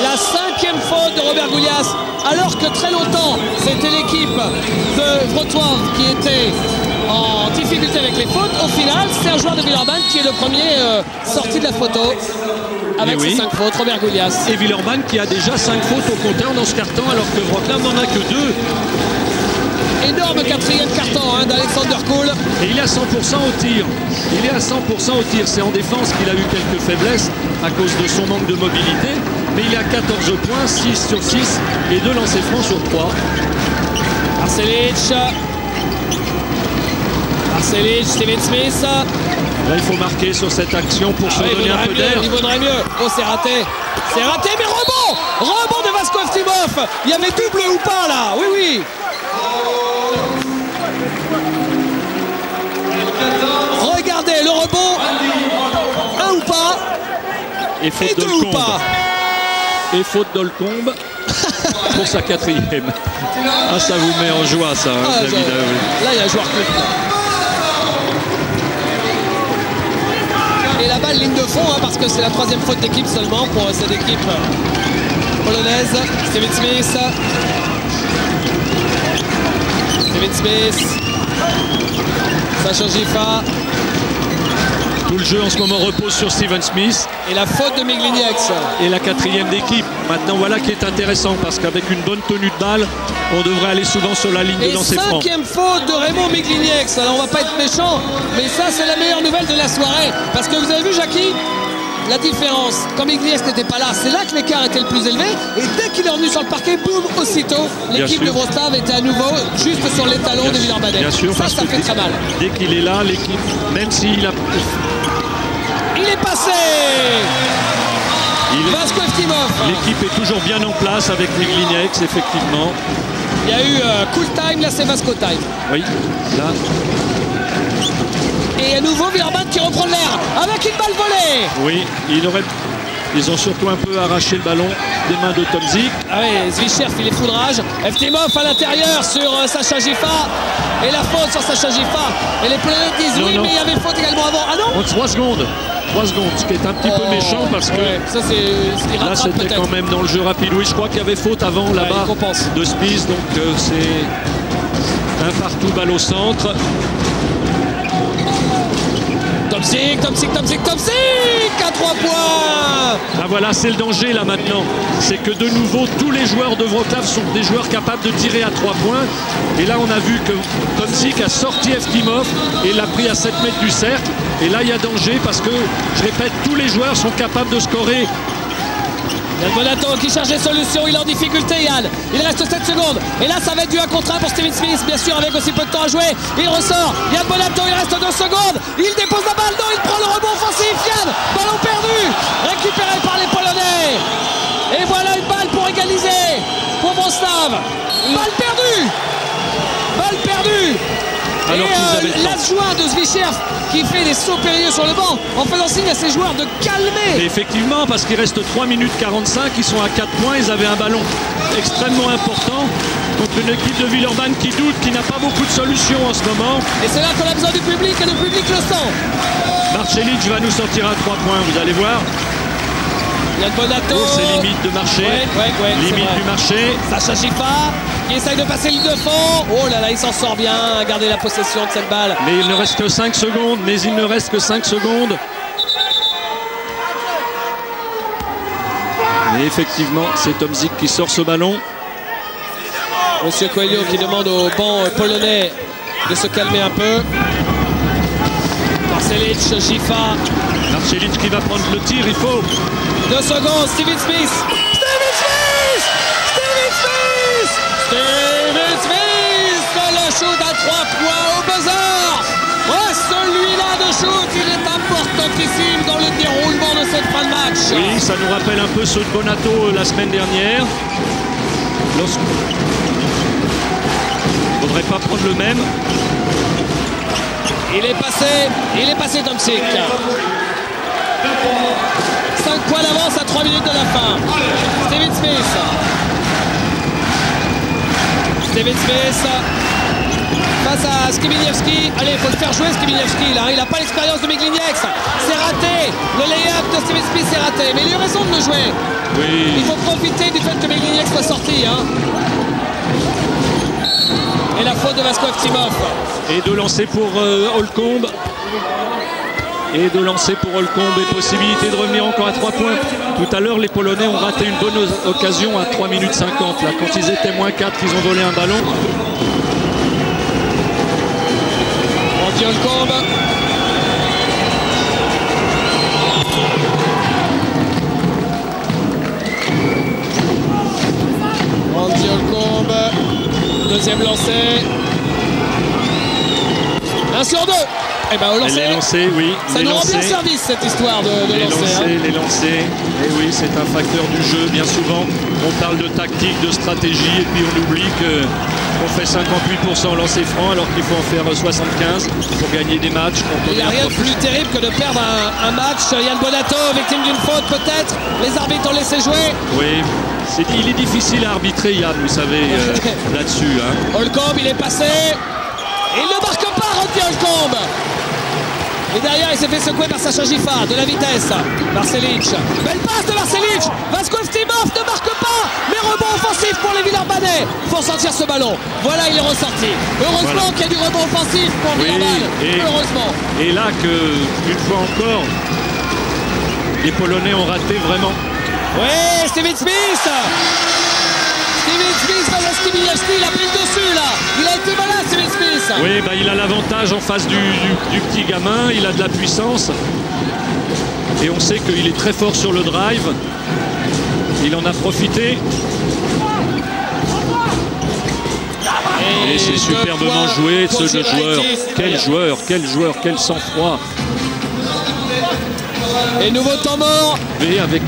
La 5e faute de Robert Goulias. Alors que très longtemps, c'était l'équipe de Wrocław qui était en difficulté avec les fautes. Au final, c'est un joueur de Villeurbanne qui est le premier sorti de la photo avec ses 5 fautes, Robert Goulias. Et Villeurbanne qui a déjà 5 fautes au compteur dans ce carton alors que Wrocław n'en a que 2. Énorme 4e carton d'Alexander Cool. Et il est à 100% au tir. Il est à 100% au tir. C'est en défense qu'il a eu quelques faiblesses à cause de son manque de mobilité. Mais il est à 14 points, 6 sur 6 et 2 lancers francs sur 3. Marcelic, Steven Smith. Là, il faut marquer sur cette action pour se donner un peu d'air. Il vaudrait mieux. Oh, c'est raté. C'est raté, mais rebond. Rebond de Vasko Evtimov. Il y avait double ou pas, là. Oui, oui. Regardez, le rebond. 1 ou pas. Et faute et 2 ou pas. Et faute d'Olcombe pour sa 4e. Ah, ça vous met en joie, ça, David. Là, il y a un joueur clé. Et la balle ligne de fond, parce que c'est la 3e faute d'équipe seulement pour cette équipe polonaise. Steven Smith. Steven Smith. Sacha Gifa. Tout le jeu en ce moment repose sur Steven Smith. Et la faute de Migliniak. Et la 4e d'équipe. Maintenant, voilà qui est intéressant parce qu'avec une bonne tenue de balle, on devrait aller souvent sur la ligne de lancer franc. 5e faute de Raymond Migliniak. Alors, on va pas être méchant, mais ça, c'est la meilleure nouvelle de la soirée. Parce que vous avez vu, Jackie, la différence. Quand Migliniak n'était pas là, c'est là que l'écart était le plus élevé. Et dès qu'il est revenu sur le parquet, boum, aussitôt, l'équipe de Wrocław était à nouveau juste sur l'étalon de Villeurbanne. Bien sûr, ça fait très mal. Dès qu'il est là, l'équipe, même s'il a... Il est passé. Vasko Evtimov. L'équipe est toujours bien en place avec Migliniak, effectivement. Il y a eu Cool Time, là c'est Vasko Time. Oui, là. Et à nouveau Villeurbanne qui reprend l'air avec une balle volée. Oui, ils ont surtout un peu arraché le ballon des mains de Tomzik. Ah oui, Zvichev, il est foudrage. Evtimov à l'intérieur sur Sacha Gifa. Et la faute sur Sacha Gifa. Et les Polonais disent non, mais il y avait faute également avant. Ah non, 3 secondes. 3 secondes, ce qui est un petit peu méchant parce que ça, là c'était quand même dans le jeu rapide. Oui, je crois qu'il y avait faute avant là-bas de Smith, donc c'est un partout, balle au centre. Tomzik à 3 points. Ah voilà, c'est le danger là maintenant. C'est que de nouveau, tous les joueurs de Wrocław sont des joueurs capables de tirer à 3 points. Et là, on a vu que Tomzik a sorti Evtimov et l'a pris à 7 mètres du cercle. Et là, il y a danger parce que, je répète, tous les joueurs sont capables de scorer. Yann Bonato qui cherche les solutions, il est en difficulté Yann. Il reste 7 secondes. Et là ça va être du 1 contre 1 pour Steven Smith, bien sûr avec aussi peu de temps à jouer. Il ressort, Yann Bonato, il reste 2 secondes. Il dépose la balle, non, il prend le rebond offensif. Yann, ballon perdu, récupéré par les Polonais. Et voilà une balle pour égaliser pour Wrocław. Balle perdue. Balle perdue. Et l'adjoint de Zvichev qui fait des sauts périlleux sur le banc en faisant signe à ses joueurs de calmer. Et effectivement, parce qu'il reste 3 minutes 45, ils sont à 4 points, ils avaient un ballon extrêmement important contre une équipe de Villeurbanne qui doute, qui n'a pas beaucoup de solutions en ce moment. Et c'est là qu'on a besoin du public et le public le sent. Marcelic va nous sortir à 3 points, vous allez voir. Yann Bonato. C'est limite de marché. Ouais, Limite du marché. Sacha Gifa qui essaye de passer le de fond. Oh là là, il s'en sort bien à garder la possession de cette balle. Mais il ne reste que 5 secondes. Et effectivement, c'est Tomzik qui sort ce ballon. Monsieur Coelho qui demande au banc polonais de se calmer un peu. Marcelic, Gifa. Marcelic qui va prendre le tir, il faut. 2 secondes, Steven Smith. Le shoot à 3 points au buzzer. Oh, celui-là de shoot, il est importantissime dans le déroulement de cette fin de match. Oui, ça nous rappelle un peu ceux de Bonato la semaine dernière. Il ne faudrait pas prendre le même. Il est passé Tomzik. 5 points d'avance à 3 minutes de la fin. Steven Smith. Face à Skibiniewski. Allez, il faut le faire jouer Skibiniewski là. Il n'a pas l'expérience de Miglinieks. C'est raté. Le lay-up de Steven Smith est raté. Mais il a eu raison de le jouer. Oui. Il faut profiter du fait que Miglinieks soit sorti. Et la faute de Vasko Eftimov. Et de lancer pour Holcomb. Et possibilité de revenir encore à 3 points. Tout à l'heure, les Polonais ont raté une bonne occasion à 3 minutes 50. Là, quand ils étaient moins 4, ils ont volé un ballon. Andy Holcomb. Andy Holcomb. Deuxième lancé. 1 sur 2. Et ben, au lancer. Les lancers, oui. Ça nous rend bien service cette histoire de lancer. Les lancers. Et oui, c'est un facteur du jeu. Bien souvent, on parle de tactique, de stratégie, et puis on oublie qu'on fait 58% lancer franc alors qu'il faut en faire 75 pour gagner des matchs. Il n'y a rien de plus terrible que de perdre un match. Yann Bonato, victime d'une faute peut-être. Les arbitres ont laissé jouer. Oui. Il est difficile à arbitrer, Yann, vous savez, là-dessus. Holcomb, il est passé. Il ne marque pas, Randy Holcomb. Et derrière, il s'est fait secouer par Sacha Gifa. De la vitesse. Marcelic. Belle passe de Marcelic. Vasko Eftimov ne marque pas. Mais rebond offensif pour les Villeurbanais. Il faut sortir ce ballon. Voilà, il est ressorti. Heureusement qu'il y a du rebond offensif pour Villeurbanne. Heureusement. Et là, une fois encore, les Polonais ont raté vraiment. Ouais, Steven Smith. Skibiniewski, il a pris le dessus là. Il a été malade, Steven Smith. Oui, bah, il a l'avantage en face du petit gamin. Il a de la puissance. Et on sait qu'il est très fort sur le drive. Il en a profité. Et c'est superbement joué de ce joueur. Quel joueur, quel sang-froid. Et nouveau temps mort. Et avec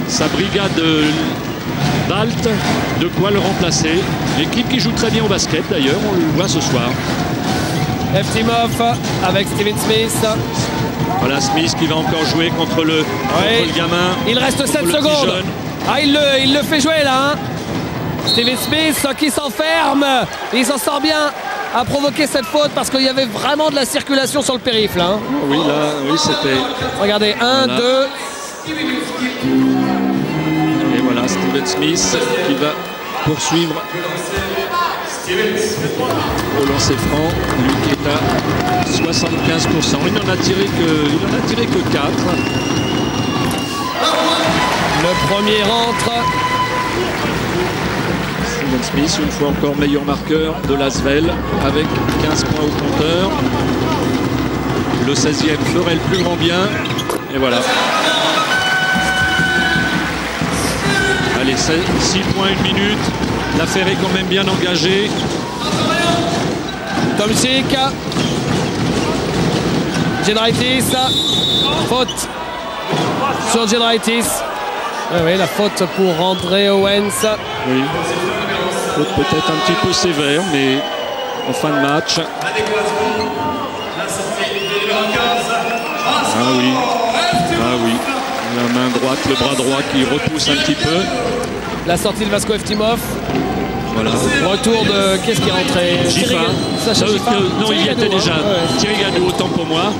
sa brigade Balt, de quoi le remplacer. L'équipe qui joue très bien au basket d'ailleurs, on le voit ce soir. Eftimov avec Steven Smith. Voilà Smith qui va encore jouer contre le gamin. Il reste 7 secondes. Ah, il le fait jouer là. Steven Smith qui s'enferme. Il s'en sort bien à provoquer cette faute parce qu'il y avait vraiment de la circulation sur le périph' là. Oui, c'était... Regardez, 1, 2... Et voilà, Steven Smith qui va poursuivre au lancer franc. Lui qui est à 75%. Il n'en a tiré que 4. Le premier rentre. Steven Smith, une fois encore meilleur marqueur de l'Asvel avec 15 points au compteur. Le 16e ferait le plus grand bien. Et voilà. Allez, 6 points, 1 minute. L'affaire est quand même bien engagée. Tomzik. Giedraitis. Faute sur Giedraitis. Oui, la faute pour André Owens. Oui. Faute peut-être un petit peu sévère, mais en fin de match. Ah oui. La main droite, le bras droit qui repousse un petit peu. La sortie de Vasko Eftimov. Voilà. Retour de... Qu'est-ce qui est rentré? Gifa. Sacha Gifa. Non, il y était déjà. Thierry Gadou, autant pour moi.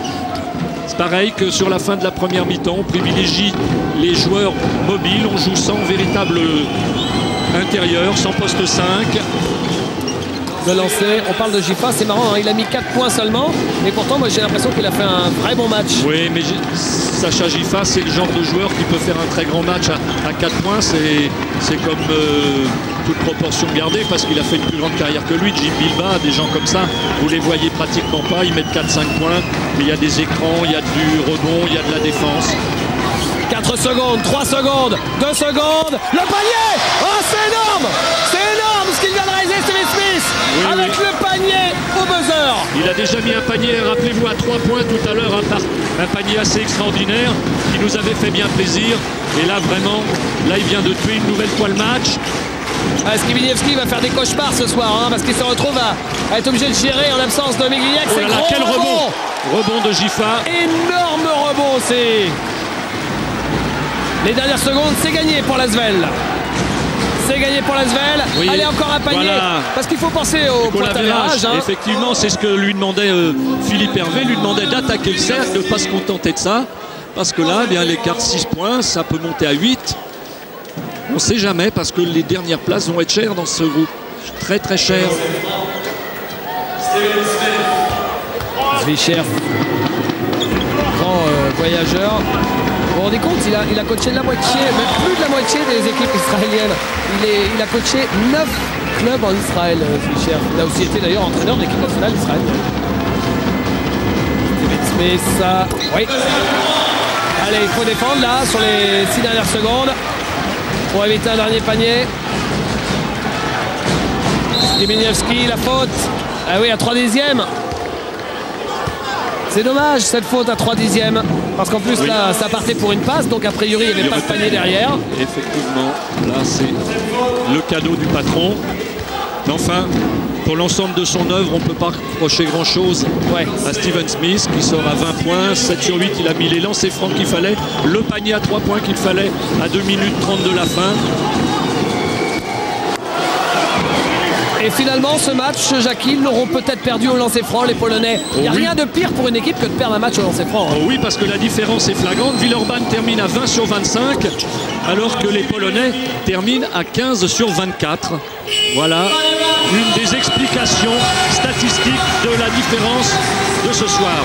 C'est pareil que sur la fin de la première mi-temps, on privilégie les joueurs mobiles, on joue sans véritable intérieur, sans poste 5. De lancer, on parle de Gifa, c'est marrant, hein, il a mis 4 points seulement, mais pourtant moi j'ai l'impression qu'il a fait un vrai bon match. Oui, mais Sacha Gifa, c'est le genre de joueur qui peut faire un très grand match à 4 points, c'est comme toute proportion gardée, parce qu'il a fait une plus grande carrière que lui. Jim Bilba, des gens comme ça, vous les voyez pratiquement pas, ils mettent 4-5 points, mais il y a des écrans, il y a du rebond, il y a de la défense. 4 secondes, 3 secondes, 2 secondes, le panier! Oh, c'est énorme! C'est énorme ce qu'il vient de réaliser, Steven Smith, oui, avec oui. Le panier au buzzer. Il a déjà mis un panier, rappelez-vous, à 3 points tout à l'heure, un panier assez extraordinaire qui nous avait fait bien plaisir. Et là, vraiment, là, il vient de tuer une nouvelle fois le match. Skibinievski va faire des cauchemars ce soir, hein, parce qu'il se retrouve à être obligé de gérer en l'absence de Migliniak. Oh là là, quel rebond! Rebond de Gifa. Énorme rebond aussi. Les dernières secondes, c'est gagné pour l'Asvel. C'est gagné pour l'Asvel. Oui, allez, encore un panier. Voilà. Parce qu'il faut penser au point d'avérage. Hein. Effectivement, c'est ce que lui demandait Philippe Hervé. Lui demandait d'attaquer le cercle, de ne pas se contenter de ça. Parce que là, eh bien, l'écart de 6 points, ça peut monter à 8. On ne sait jamais, parce que les dernières places vont être chères dans ce groupe. Très, très chères. Zvichev, grand voyageur. Vous vous rendez compte, il a coaché de la moitié, même plus de la moitié des équipes israéliennes. Il a coaché 9 clubs en Israël, Zvichev. Il a aussi été d'ailleurs entraîneur de l'équipe nationale d'Israël. Steven Smith, oui. Allez, il faut défendre là, sur les 6 dernières secondes, pour éviter un dernier panier. Skibinievski, la faute. Ah oui, à 3/10. C'est dommage cette faute à 3/10, parce qu'en plus oui. Là ça partait pour une passe, donc a priori il n'y avait pas de panier derrière. Effectivement, là c'est le cadeau du patron. Mais enfin, pour l'ensemble de son œuvre, on ne peut pas reprocher grand chose à Steven Smith qui sort à 20 points, 7 sur 8, il a mis les lancers francs qu'il fallait, le panier à 3 points qu'il fallait à 2 minutes 30 de la fin. Et finalement, ce match, Jackie, ils l'auront peut-être perdu au lancer franc, les Polonais. Il n'y a rien de pire pour une équipe que de perdre un match au lancer franc. Oh oui, parce que la différence est flagrante. Villeurbanne termine à 20 sur 25, alors que les Polonais terminent à 15 sur 24. Voilà une des explications statistiques de la différence de ce soir.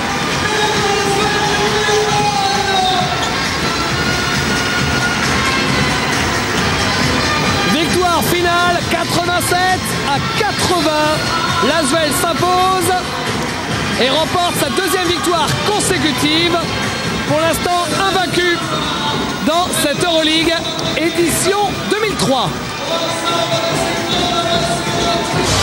Victoire finale, 87 à 80. L'Asvel s'impose et remporte sa 2e victoire consécutive. Pour l'instant invaincu dans cette Euroleague édition 2003.